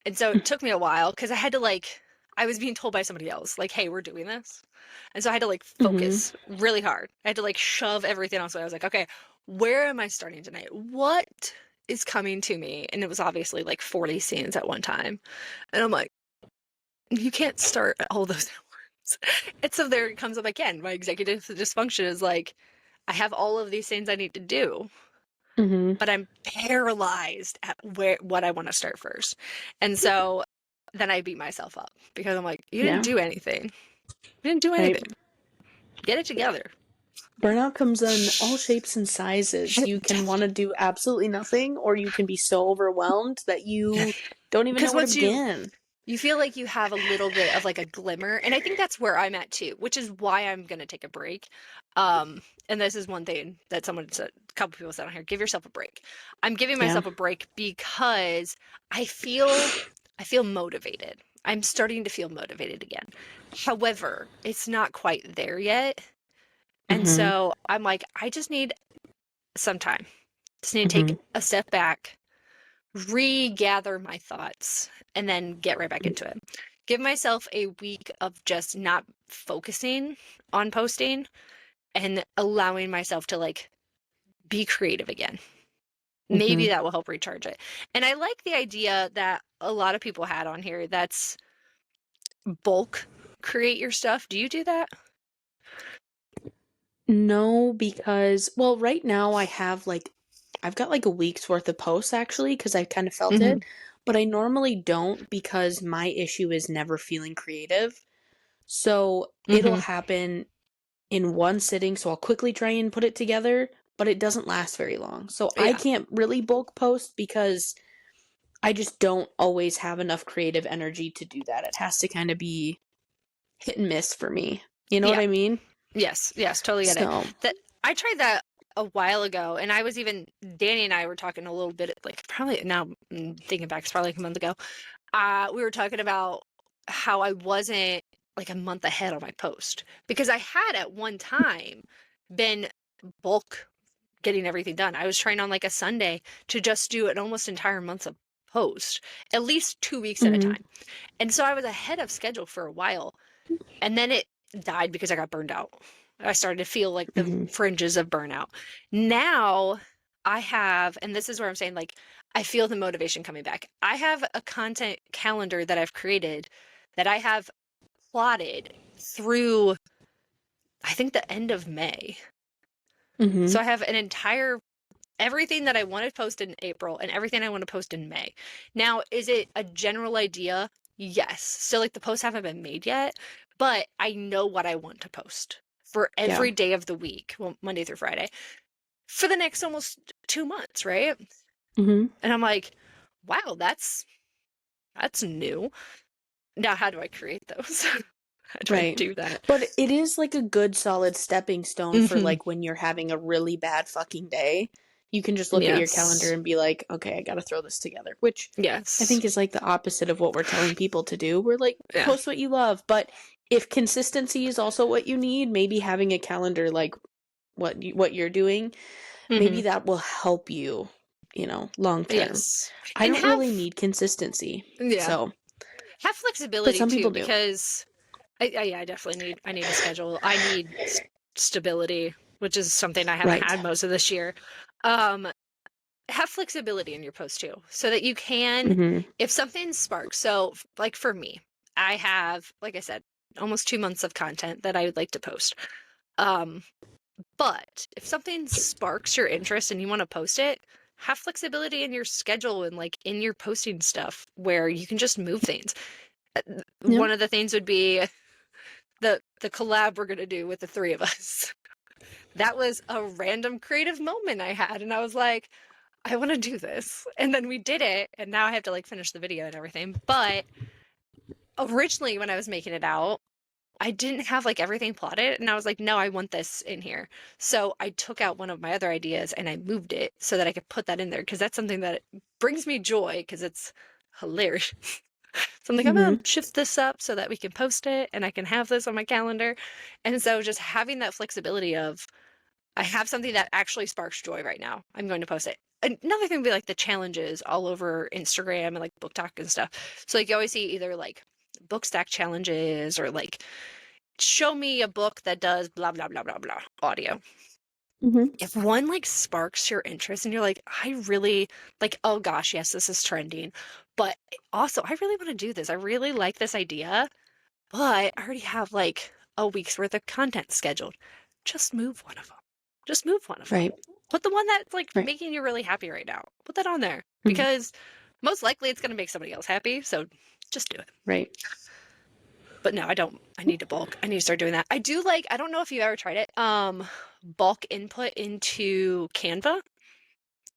And so it took me a while because I had to like, I was being told by somebody else, like, hey, we're doing this. And so I had to like Mhm. focus really hard. I had to like shove everything else away. I was like, okay, where am I starting tonight? What is coming to me? And it was obviously like 40 scenes at one time. And I'm like, you can't start all those at once. And so there it comes up again. My executive dysfunction is like, I have all of these things I need to do, Mhm. but I'm paralyzed at what I want to start first. And so then I beat myself up because I'm like, you didn't Yeah. do anything. You didn't do Right. anything. Get it together. Burnout comes in all shapes and sizes. You can want to do absolutely nothing, or you can be so overwhelmed that you don't even know Because where to once begin. you feel like you have a little bit of like a glimmer, and I think that's where I'm at too, which is why I'm gonna take a break. And this is one thing that someone said, a couple people said on here, give yourself a break. I'm giving Yeah. myself a break because I feel I feel motivated. I'm starting to feel motivated again. However, it's not quite there yet. And Mhm. so I'm like, I just need some time. Just need to take Mhm. a step back, regather my thoughts, and then get right back into it. Give myself a week of just not focusing on posting and allowing myself to like be creative again. Maybe Mhm. that will help recharge it. And I like the idea that a lot of people had on here that's bulk create your stuff. Do you do that? No, because well, right now I've got like a week's worth of posts actually because I kind of felt Hmm. it, but I normally don't because my issue is never feeling creative. So it'll Hmm. happen in one sitting, so I'll quickly try and put it together, but it doesn't last very long. So I Yeah. can't really bulk post because I just don't always have enough creative energy to do that. It has to kind of be hit and miss for me. You know what Yeah. I mean? Yes. Yes. Totally get it. So, That I tried that a while ago, and I was even Danny and I were talking a little bit, like probably now thinking back, it's probably like a month ago. We were talking about how I wasn't like a month ahead on my post because I had at one time been bulk getting everything done. I was trying on like a Sunday to just do an almost entire month of post, at least 2 weeks at a mhm, time. And so I was ahead of schedule for a while. And then it died because I got burned out. I started to feel like the mhm, fringes of burnout. Now I have, and this is where I'm saying, like, I feel the motivation coming back. I have a content calendar that I've created that I have plotted through, I think, the end of May. Mm-hmm. So I have an entire everything that I want to post in April and everything I want to post in May. Now, is it a general idea? Yes. So like the posts haven't been made yet, but I know what I want to post for Yeah. every day of the week, well, Monday through Friday, for the next almost 2 months, right? Mm-hmm. And I'm like, wow, that's new. Now, how do I create those? How do I Right. do that? But it is like a good solid stepping stone for Hmm. like when you're having a really bad fucking day. You can just look at your calendar Yes. and be like, okay, I gotta throw this together. Which I Yes. think is like the opposite of what we're telling people to do. We're like, Yeah. post what you love. But if consistency is also what you need, maybe having a calendar like what you're doing, Hmm. maybe that will help you, long term. Yes. I And don't really need consistency. yeah, So, have but flexibility some too, people do. because yeah, I definitely I need a schedule. I need stability, which is something I haven't Right. had most of this year. Um, have flexibility in your post too, so that you can, Mm-hmm. if something sparks. So, like for me, I have, like I said, almost 2 months of content that I would like to post. Um, but if something sparks your interest and you want to post it, have flexibility in your schedule and like in your posting stuff where you can just move things. Yep. One of the things would be the collab we're gonna do with the three of us. That was a random creative moment I had, and I was like, I want to do this, and then we did it, and now I have to like finish the video and everything. But originally, when I was making it out, I didn't have like everything plotted, and I was like, no, I want this in here. So I took out one of my other ideas and I moved it so that I could put that in there because that's something that brings me joy because it's hilarious. So I'm like, I'm gonna Mm-hmm. shift this up so that we can post it and I can have this on my calendar. And so just having that flexibility of I have something that actually sparks joy right now. I'm going to post it. Another thing would be like the challenges all over Instagram and like book talk and stuff. So like you always see either like book stack challenges or like show me a book that does blah blah blah blah blah audio. Mm-hmm. If one like sparks your interest and you're like, I really like, oh gosh, yes, this is trending. But also I really want to do this. I really like this idea, but I already have like a week's worth of content scheduled. Just move one of them. Just move one of them. Right. Put the one that's like Right. making you really happy right now. Put that on there Mm-hmm. because most likely it's going to make somebody else happy. So just do it. Right. But no, I don't. I need to bulk. I need to start doing that. I do like, I don't know if you ever tried it, bulk input into Canva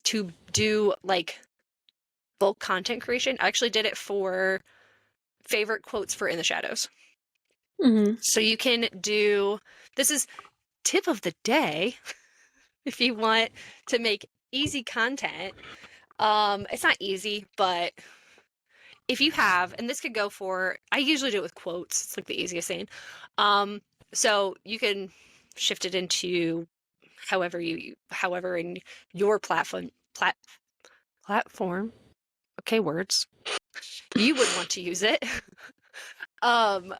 to do like bulk content creation. I actually did it for favorite quotes for In the Shadows. Mm-hmm. So you can do, this is tip of the day if you want to make easy content. It's not easy, but if you have, and this could go for, I usually do it with quotes. It's like the easiest thing. Um, so you can shift it into however in your platform. Okay, words. You would want to use it. um,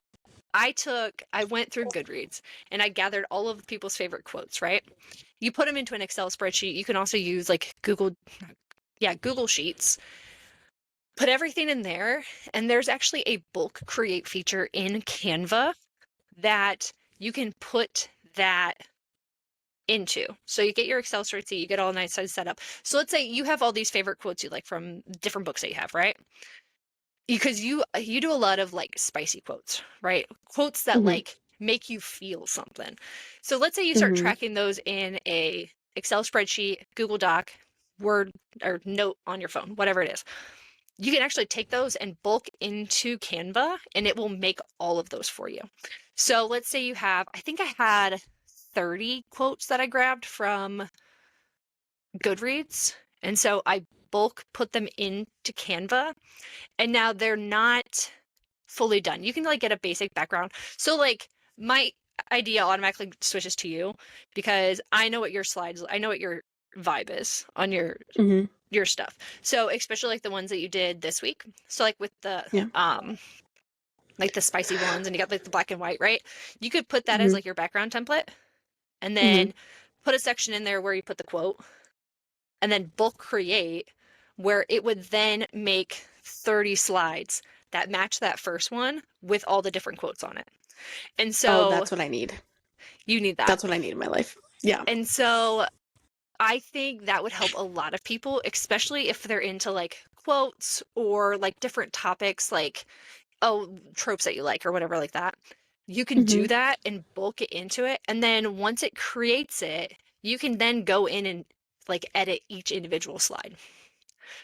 I went through Goodreads and I gathered all of people's favorite quotes, right? You put them into an Excel spreadsheet. You can also use like Google Sheets. Put everything in there, and there's actually a bulk create feature in Canva that you can put that into. So you get your Excel spreadsheet, you get all nice set up. So let's say you have all these favorite quotes you like from different books that you have, right? Because you do a lot of like spicy quotes, right? Quotes that Mm-hmm. like make you feel something. So let's say you start Mm-hmm. tracking those in a Excel spreadsheet, Google Doc, Word, or note on your phone, whatever it is. You can actually take those and bulk into Canva and it will make all of those for you. So let's say you have, I think I had 30 quotes that I grabbed from Goodreads. And so I bulk put them into Canva and now they're not fully done. You can like get a basic background. So like my idea automatically switches to you because I know what your slides, I know what your vibe is on Mm-hmm. your stuff. So especially like the ones that you did this week. So like with the Yeah. like the spicy ones and you got like the black and white, right? You could put that as Mm-hmm. like your background template and Mm-hmm. then put a section in there where you put the quote and then bulk create where it would then make 30 slides that match that first one with all the different quotes on it. And Oh, so that's what I need. you need that. That's what I need in my life. Yeah. And so I think that would help a lot of people, especially if they're into like quotes or like different topics, like, oh, tropes that you like or whatever like that. You can do Mhm. that and bulk it into it. And then once it creates it, you can then go in and like edit each individual slide.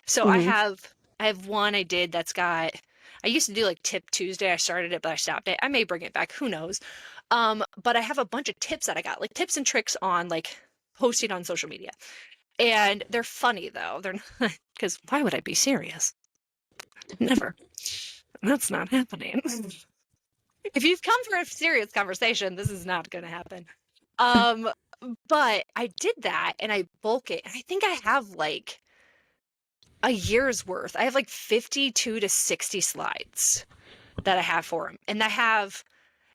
So Mhm. I have one I did that's got I used to do like Tip Tuesday. I started it, but I stopped it. I may bring it back, who knows. But I have a bunch of tips that I got, like tips and tricks on like posting on social media. And they're funny though. They're not, because why would I be serious? Never. That's not happening. If you've come for a serious conversation, this is not going to happen. Um, but I did that and I bulk it. And I think I have like a year's worth. I have like 52 to 60 slides that I have for him. And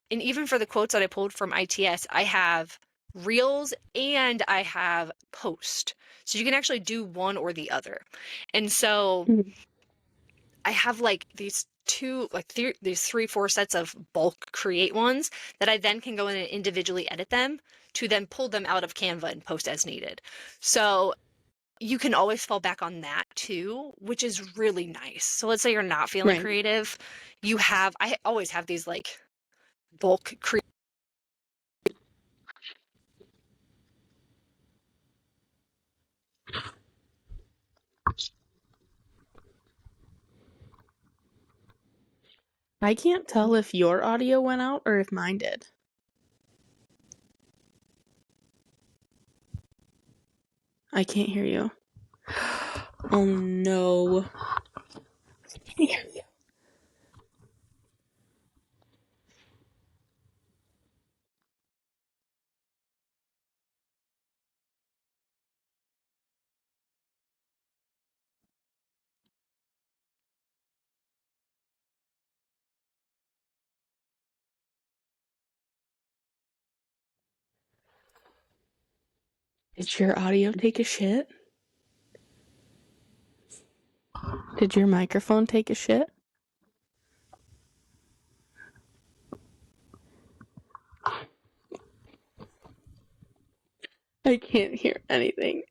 even for the quotes that I pulled from ITS, I have reels and I have post. So you can actually do one or the other. And so Mhm. I have like these 3, 4 sets of bulk create ones that I then can go in and individually edit them to then pull them out of Canva and post as needed. So you can always fall back on that too, which is really nice. So let's say you're not feeling Right. creative, I always have these like bulk create. I can't tell if your audio went out or if mine did. I can't hear you. Oh no. I can't hear you. Did your audio take a shit? Did your microphone take a shit? I can't hear anything.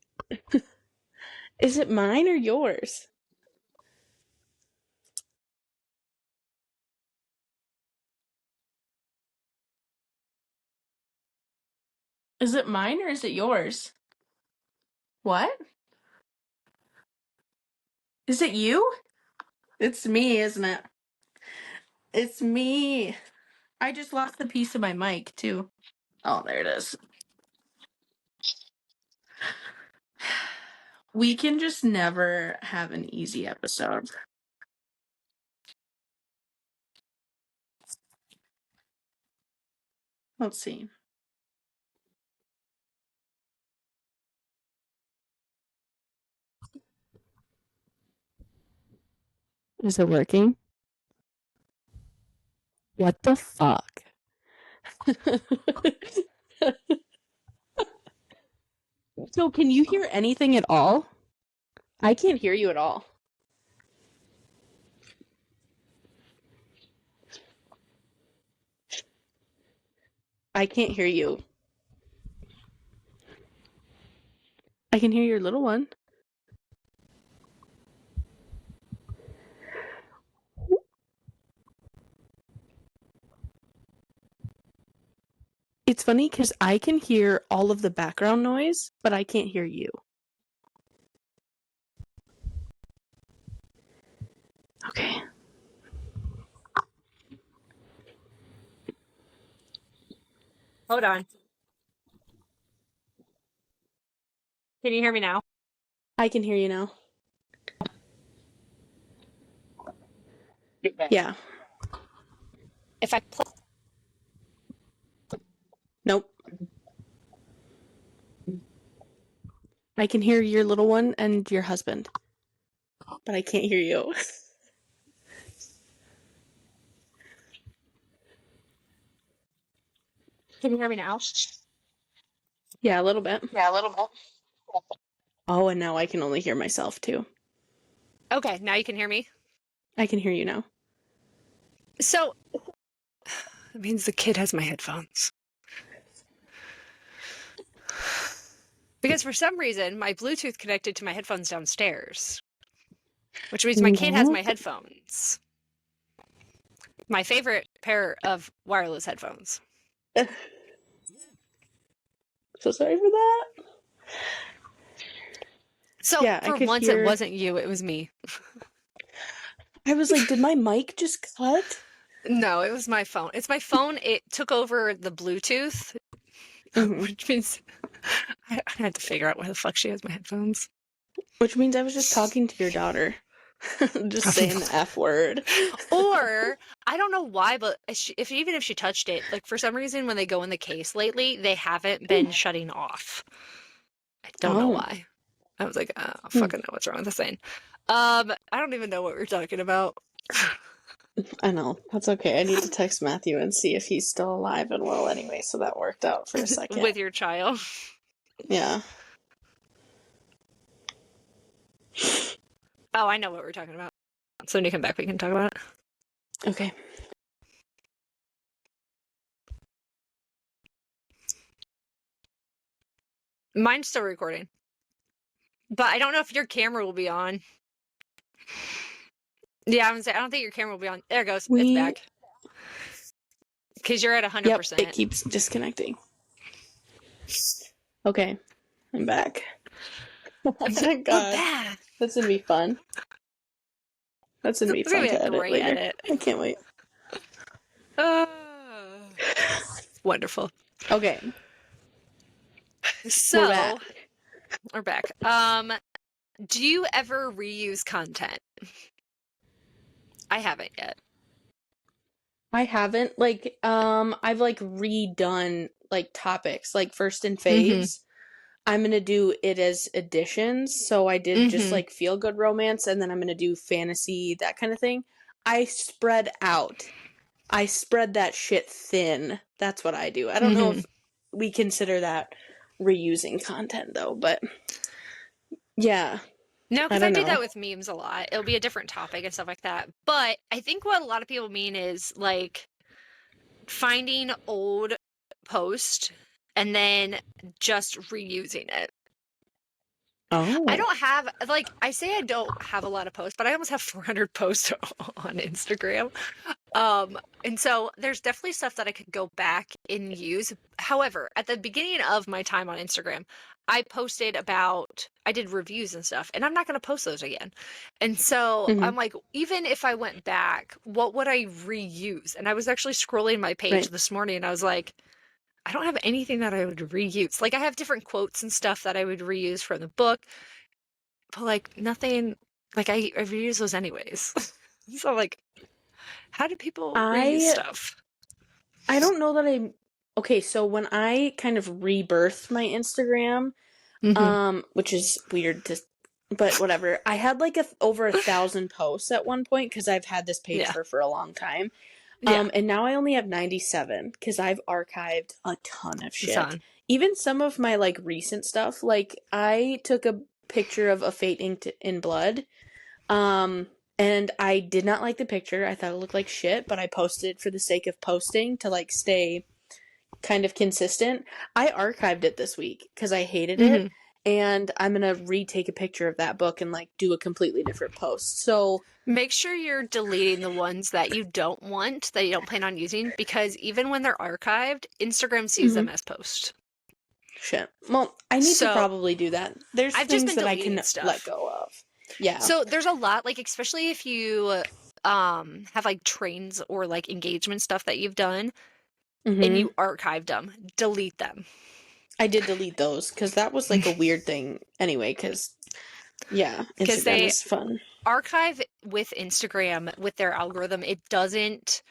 Is it mine or yours? Is it mine or is it yours? What? Is it you? It's me, isn't it? It's me. I just lost the piece of my mic, too. Oh, there it is. We can just never have an easy episode. Let's see. Is it working? What the fuck? So, can you hear anything at all? I can't hear you at all. I can't hear you. I can hear your little one. It's funny because I can hear all of the background noise, but I can't hear you. Okay. Hold on. Can you hear me now? I can hear you now. Yeah. If I play. Nope. I can hear your little one and your husband, but I can't hear you. Can you hear me now? Yeah, a little bit. Yeah, a little bit. Oh, and now I can only hear myself too. Okay, now you can hear me. I can hear you now. So it means the kid has my headphones. Because for some reason, my Bluetooth connected to my headphones downstairs, which means my kid has my What? headphones. My favorite pair of wireless headphones. So sorry for that. So Yeah, I for could once, it hear. wasn't you, it was me. I was like, did my mic just cut? No, it was my phone. It's my phone. It took over the Bluetooth, Mm-hmm. which means I had to figure out where the fuck she has my headphones. Which means I was just talking to your daughter. Just saying the F word. Or I don't know why, but even if she touched it, like for some reason when they go in the case lately, they haven't been shutting off. I don't know Oh. why. I was like, oh, fucking know what's wrong with this thing. I don't even know what we're talking about. I know. That's okay. I need to text Matthew and see if he's still alive and well anyway, so that worked out for a second. With your child. Yeah. Oh, I know what we're talking about. So when you come back, we can talk about it. Okay. Mine's still recording. But I don't know if your camera will be on. Yeah, I don't think your camera will be on. There it goes. It's back. Because you're at 100%. Yep, it keeps disconnecting. Okay, I'm back. Thank God. Back. That's gonna be fun. That's gonna be fun to edit great later. edit. I can't wait. Wonderful. Okay. So we're back. Do you ever reuse content? I haven't yet. I haven't I've like redone like topics like first in faves. I'm gonna do it as additions. So I did just like feel good romance, and then I'm gonna do fantasy, that kind of thing. I spread out. I spread that shit thin. That's what I do. I don't know if we consider that reusing content though, but yeah. No, because I do that with memes a lot. It'll be a different topic and stuff like that. But I think what a lot of people mean is like finding old post and then just reusing it. Oh. I don't have, like, I say I don't have a lot of posts, but I almost have 400 posts on Instagram. And so there's definitely stuff that I could go back and use. However, at the beginning of my time on Instagram, I did reviews and stuff, and I'm not going to post those again. And so I'm like, even if I went back, what would I reuse? And I was actually scrolling my page this morning, and I was like, I don't have anything that I would reuse. Like, I have different quotes and stuff that I would reuse from the book, but like nothing, like I reuse those anyways. So like, how do people reuse stuff? I don't know that okay, so when I kind of rebirthed my Instagram, which is weird but whatever. I had like over 1,000 posts at one point because I've had this page for a long time. And now I only have 97 because I've archived a ton of shit. Even some of my like recent stuff, like I took a picture of A Fate Inked in Blood, and I did not like the picture. I thought it looked like shit, but I posted it for the sake of posting to like stay kind of consistent. I archived it this week because I hated it, and I'm gonna retake a picture of that book and like do a completely different post. So make sure you're deleting the ones that you don't want, that you don't plan on using, because even when they're archived, Instagram sees them as posts. Shit. Well, I need to probably do that. There's things that I can let go of. Yeah. So there's a lot, like especially if you have like trains or like engagement stuff that you've done and you archived them, delete them. I did delete those because that was like a weird thing anyway, because Instagram is fun. Archive with Instagram, with their algorithm, it doesn't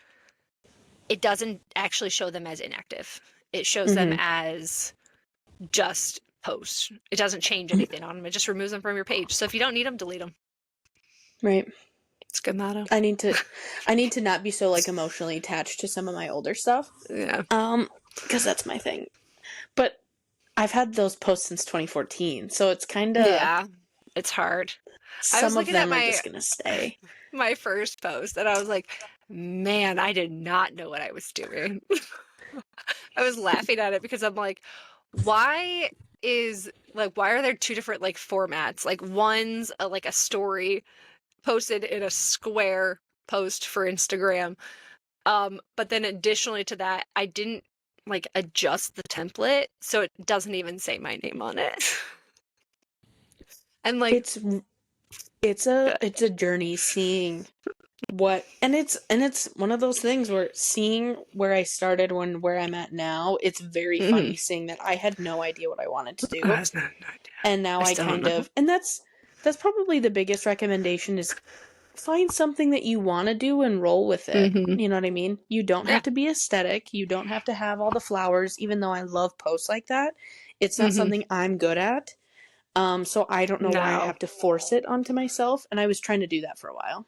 actually show them as inactive. It shows them as just posts. It doesn't change anything on them. It just removes them from your page. So if you don't need them, delete them. Right. It's a good motto. I need to not be so like emotionally attached to some of my older stuff. Yeah. Because that's my thing. But I've had those posts since 2014, so it's kind of it's hard. I was looking at are just gonna stay. My first post, and I was like, man, I did not know what I was doing. I was laughing at it because I'm like, why is like, why are there two different like formats? Like one's like a story posted in a square post for Instagram. But then additionally to that, I didn't like adjust the template, so it doesn't even say my name on it. And like, It's a journey seeing and it's one of those things where seeing where I started where I'm at now, it's very mhm. funny seeing that I had no idea what I wanted to I do. has no idea. And now I I still don't kind know. of, and that's probably the biggest recommendation is find something that you want to do and roll with it. Hmm. You know what I mean? You don't Yeah. have to be aesthetic. You don't have to have all the flowers, even though I love posts like that. It's not Hmm. something I'm good at. So I don't know why I No. have to force it onto myself. And I was trying to do that for a while.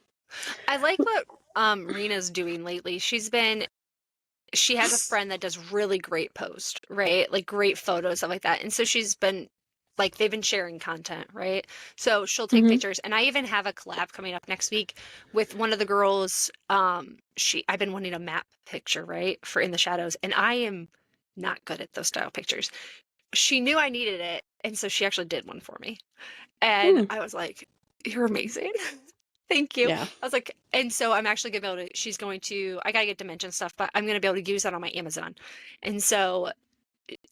I like what Rena's doing lately. She has a friend that does really great posts, right? Like great photos, stuff like that. And so she's been like they've been sharing content, right? So she'll take Mm-hmm. pictures, and I even have a collab coming up next week with one of the girls. I've been wanting a map picture, right, for In the Shadows, and I am not good at those style pictures. She knew I needed it, and so she actually did one for me. And Mm. I was like, "You're amazing." Thank you. Yeah. I was like, and so I'm actually gonna be able to, I gotta get dimension stuff, but I'm gonna be able to use that on my Amazon. And so,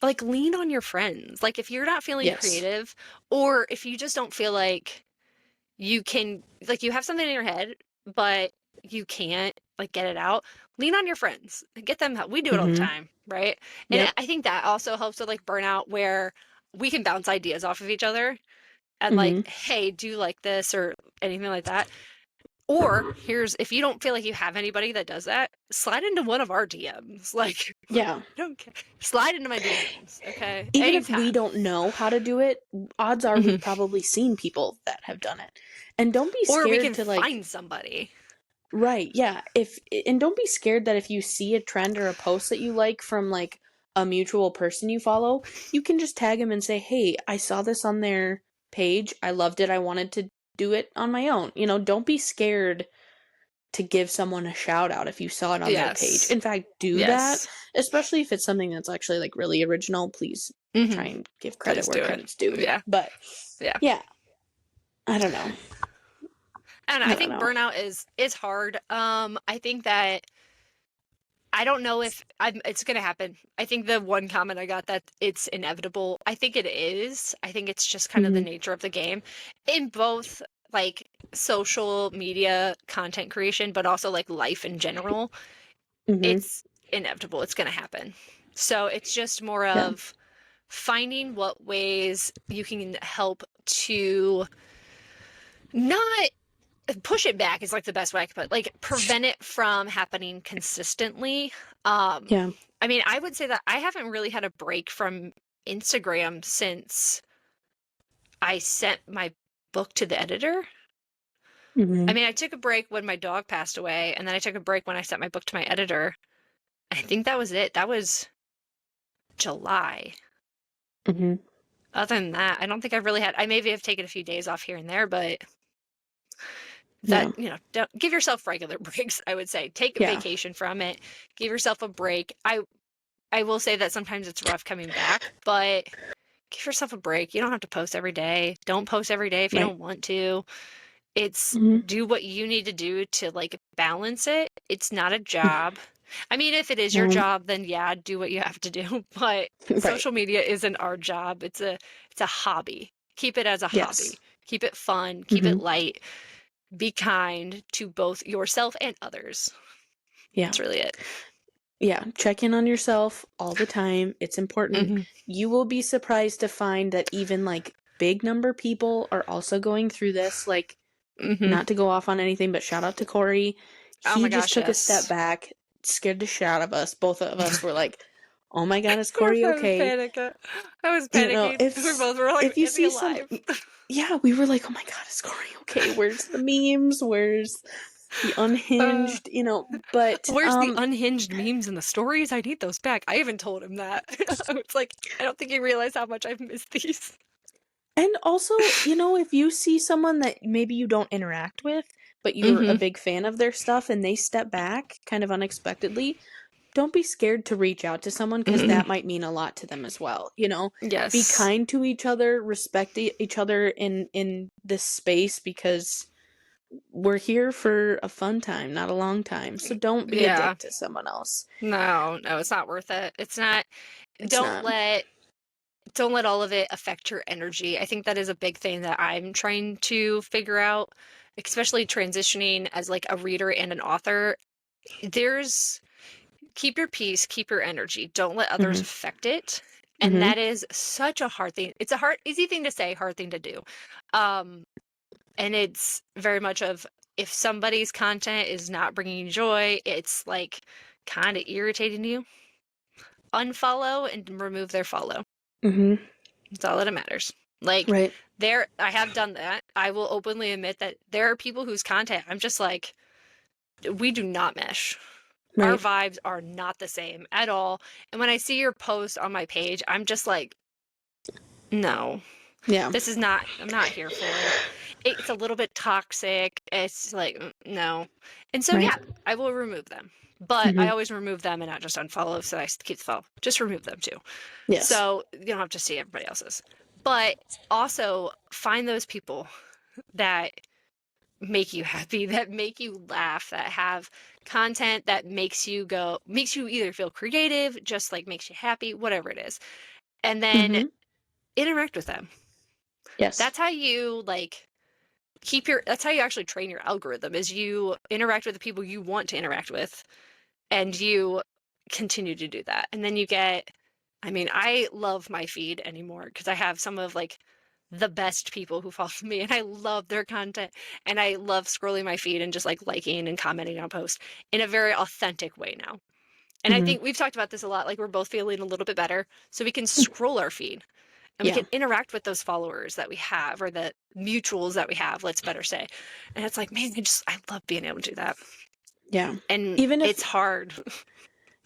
like, lean on your friends. Like, if you're not feeling Yes. creative, or if you just don't feel like you can, like, you have something in your head, but you can't, like, get it out, lean on your friends. Get them help. We do it all the Mm-hmm. time, right? And Yep. I think that also helps with, like, burnout, where we can bounce ideas off of each other and, Mm-hmm. like, hey, do you like this or anything like that? Or here's if you don't feel like you have anybody that does that, slide into one of our DMs. Like, I Yeah. don't care. Slide into my DMs, okay? Even if we Anytime. don't know how to do it, odds are Hmm. we've probably seen people that have done it. And don't be Or we scared can to like, find somebody. right, yeah. And don't be scared that if you see a trend or a post that you like from like a mutual person you follow, you can just tag them and say, "Hey, I saw this on their page. I loved it. I wanted to do it on my own." Don't be scared to give someone a shout out if you saw it on their page. Yes. In fact, do that, Yes. especially if it's something that's actually like really original. Please Hmm. try and give credit Please where do it. credit's due. Yeah. But Yeah. yeah, I don't know. I don't know. I I don't think know. burnout is hard. I think that I don't know if it's going to happen. I think the one comment I got that it's inevitable. I think it is. I think it's just kind of the Mhm. nature of the game in both like social media content creation, but also like life in general. Mhm. It's inevitable. It's going to happen. So it's just more Yeah. of finding what ways you can help to not push it back is like the best way I could put it. Like prevent it from happening consistently. Um, Yeah. I mean, I would say that I haven't really had a break from Instagram since I sent my book to the editor. I Mhm. mean, I took a break when my dog passed away, and then I took a break when I sent my book to my editor. I think that was it. That was July. Mhm. Other than that, I don't think I've really had, I maybe have taken a few days off here and there, but that, Yeah. don't give yourself regular breaks, I would say. Take a Yeah. vacation from it. Give yourself a break. I will say that sometimes it's rough coming back, but give yourself a break. You don't have to post every day. Don't post every day if you Right. don't want to. It's Mhm. do what you need to do to like balance it. It's not a job. I mean, if it is your No. job, then yeah, do what you have to do. But Right. social media isn't our job. It's a hobby. Keep it as a Yes. hobby. Keep it fun. Keep it Mhm. light. Be kind to both yourself and others. Yeah. That's really it. Yeah. Check in on yourself all the time. It's important. Hmm. You will be surprised to find that even like big number people are also going through this. Like, Hmm. not to go off on anything, but shout out to Corey. Oh He my just gosh, took a step yes. back, scared the shit out of us. Both of us were like, "Oh my god, is I Corey was okay?" panicking. I was panicking. We both were like, If you is he see alive? something, yeah, we were like, "Oh my god, is Corey okay? Where's the memes? Where's the Uh, unhinged?" But where's the unhinged memes and the stories? I need those back. I even told him that. It's like, I don't think you realize how much I've missed these. and also, if you see someone that maybe you don't interact with, but you're a Hmm. big fan of their stuff and they step back kind of unexpectedly, don't be scared to reach out to someone, because Mhm. that might mean a lot to them as well. Be Yes. kind to each other, respect each other in this space, because we're here for a fun time, not a long time. So don't be a Yeah. dick to someone else. No, no, it's not worth it. It's not. It's Don't not. let don't let all of it affect your energy. I think that is a big thing that I'm trying to figure out, especially transitioning as like a reader and an author. There's keep your peace, keep your energy. Don't let others Mhm. affect it. And Mhm. that is such a hard thing. It's a easy thing to say, hard thing to do. Um, and it's very much of if somebody's content is not bringing you joy, it's like kind of irritating you, unfollow and remove their follow. Mhm. That's all that matters. Like Right. I have done that. I will openly admit that there are people whose content I'm just like, we do not mesh. Our Right. vibes are not the same at all. And when I see your post on my page, I'm just like, no, Yeah. this is not, I'm not here for it. It's a little bit toxic. It's like, no. And so, Right. yeah, I will remove them. But I Mhm. always remove them and not just unfollow. So I keep the follow. Just remove them too. Yes. So you don't have to see everybody else's. But also find those people that make you happy, that make you laugh, that have content that makes you either feel creative, just like makes you happy, whatever it is. And then Mhm. interact with them. Yes. That's how you like that's how you actually train your algorithm is you interact with the people you want to interact with and you continue to do that. And then you get I mean, I love my feed anymore because I have some of like the best people who follow me and I love their content and I love scrolling my feed and just like liking and commenting on posts in a very authentic way now. And I Mhm. think we've talked about this a lot, like we're both feeling a little bit better. So we can scroll our feed and we Yeah. can interact with those followers that we have or the mutuals that we have, let's better say. And it's like, man, I love being able to do that. Yeah. And Even if it's hard.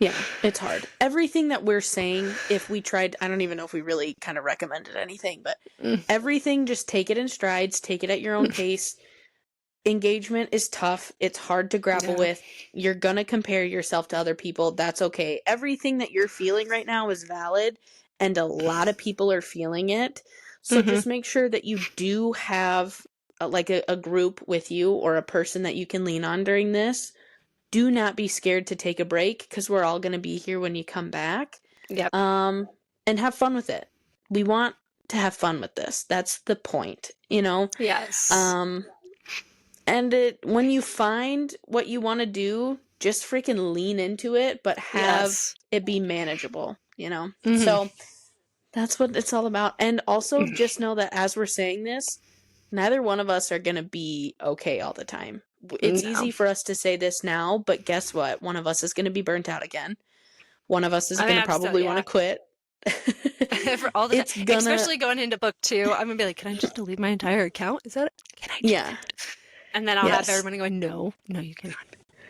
Yeah, it's hard. Everything that we're saying, if we tried, I don't even know if we really kind of recommended anything, but everything, just take it in strides, take it at your own pace. Engagement is tough. It's hard to grapple Yeah. with. You're going to compare yourself to other people. That's okay. Everything that you're feeling right now is valid, and a lot of people are feeling it. So Hmm. just make sure that you do have a group with you, or a person that you can lean on during this. Do not be scared to take a break, because we're all going to be here when you come back. Yep. Um, and have fun with it. We want to have fun with this. That's the point, you know? Yes. Um, and when you find what you want to do, just freaking lean into it, but have Yes. it be manageable, you know? Hmm. So that's what it's all about. And also just know that as we're saying this, neither one of us are going to be okay all the time. It's No. easy for us to say this now, but guess what? One of us is going to be burnt out again. One of us is I mean, going to I'm still, probably want to yeah. quit. For all the time, It's gonna, especially going into book two, I'm gonna be like, can I just delete my entire account? Is that, can I do yeah, that? And then I'll have yes. everybody going, no, no, you cannot.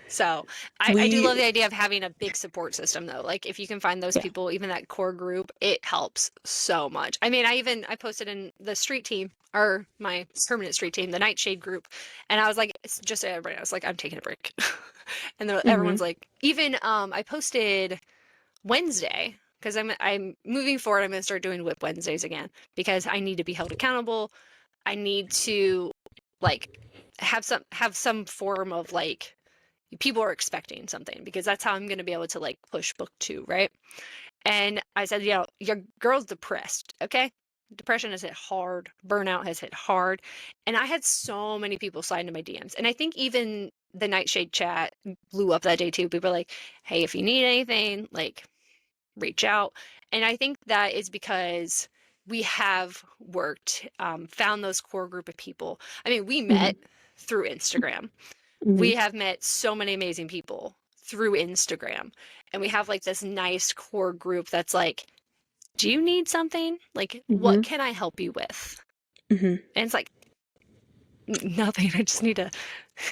So I do We, love the idea of having a big support system though. Like if you can find those yeah. people, even that core group, it helps so much. I mean, I posted in the street team or my permanent street team, the Nightshade group, and I was like, it's just everybody. I was like, I'm taking a break, and Mm-hmm. everyone's like, even I posted Wednesday because I'm moving forward. I'm gonna start doing Whip Wednesdays again because I need to be held accountable. I need to like have some form of like people are expecting something because that's how I'm going to be able to like push book two, right? And I said, your girl's depressed, okay? Depression has hit hard, burnout has hit hard. And I had so many people slide into my DMs. And I think even the Nightshade chat blew up that day too. People were like, hey, if you need anything, like reach out. And I think that is because we have worked, found those core group of people. I mean, we Mm-hmm. met through Instagram. Mm-hmm. We have met so many amazing people through Instagram. And we have like this nice core group that's like, do you need something? Like, what Mm-hmm. can I help you with? Mm-hmm. And it's like, nothing. I just need to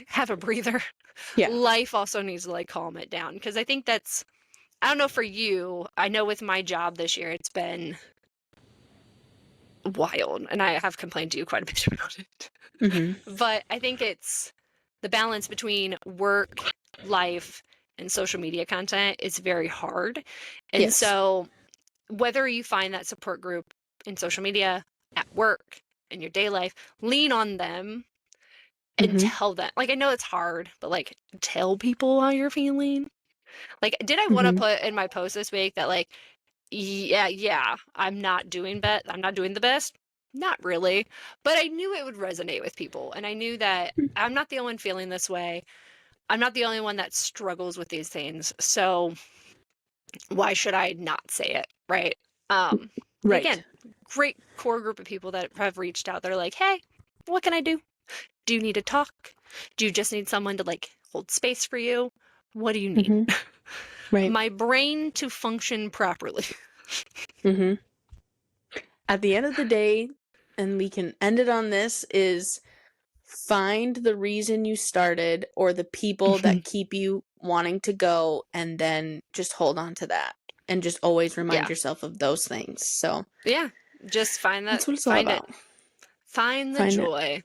have a breather. Yeah. Life also needs to like calm it down. Because I think that's, I don't know for you, I know with my job this year, it's been wild. And I have complained to you quite a bit about it. Mm-hmm. But I think it's the balance between work, life, and social media content is very hard. And Yes. so whether you find that support group in social media, at work, in your day life, lean on them and Mhm. tell them. Like, I know it's hard, but like tell people how you're feeling. Like, did I want to Mhm. put in my post this week that like, yeah, I'm not doing the best? Not really. But I knew it would resonate with people. And I knew that I'm not the only one feeling this way. I'm not the only one that struggles with these things. So why should I not say it? Right. And Right. again, great core group of people that have reached out. They're like, hey, what can I do? Do you need to talk? Do you just need someone to like hold space for you? What do you need? Mhm. Right. My brain to function properly. Mhm. At the end of the day, and we can end it on this, is find the reason you started or the people that keep you wanting to go, and then just hold on to that and just always remind Yeah. yourself of those things. So Yeah. Just that's what it's all find it. about. Find the Find it. joy.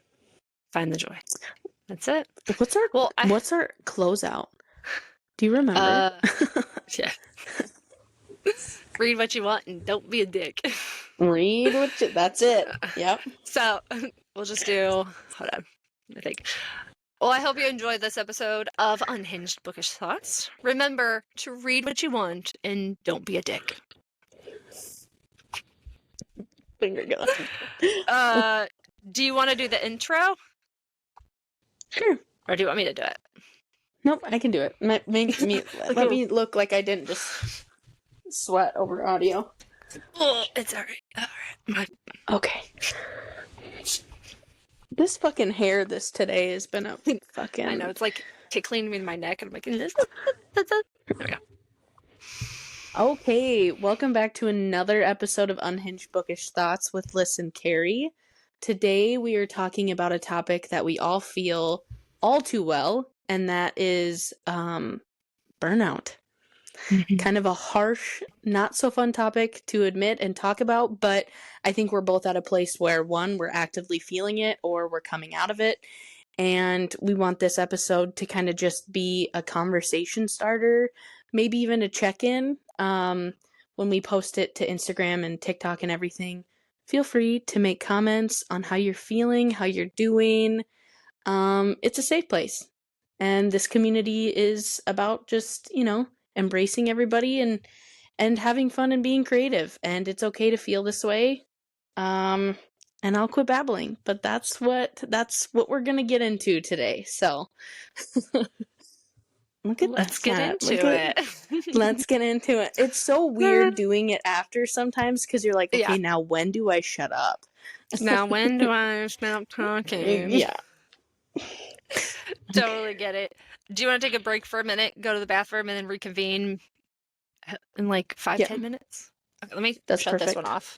Find the joy. That's it. What's our Well, what's our closeout? Do you remember? uh, yeah. Read what you want and don't be a dick. Read what you, that's it. Yep. So we'll just do, hold on, I think. Well, I hope you enjoyed this episode of Unhinged Bookish Thoughts. Remember to read what you want and don't be a dick. Finger gun. Do you want to do the intro Sure. or do you want me to do it? Nope, I can do it. Let me look like I didn't just sweat over audio. Oh, it's all right. Okay. This fucking hair today has been a fucking... I know, it's like tickling me in my neck and I'm like, there we go. Okay, welcome back to another episode of Unhinged Bookish Thoughts with Liz and Carrie. Today we are talking about a topic that we all feel all too well, and that is burnout. Kind of a harsh, not so fun topic to admit and talk about, but I think we're both at a place where, one, we're actively feeling it or we're coming out of it. And we want this episode to kind of just be a conversation starter, maybe even a check-in. When we post it to Instagram and TikTok and everything, feel free to make comments on how you're feeling, how you're doing. It's a safe place. And this community is about just, embracing everybody and having fun and being creative. And it's okay to feel this way. And I'll quit babbling, but that's what we're gonna get into today. So look at Let's get that. into it. Let's get into it. It's so weird doing it after sometimes because you're like, okay, Yeah. now when do I shut up? Now, when do I stop talking? Yeah. Totally get it. Do you want to take a break for a minute, go to the bathroom, and then reconvene in like 5-10 minutes? Okay, let me That's shut this perfect. one off.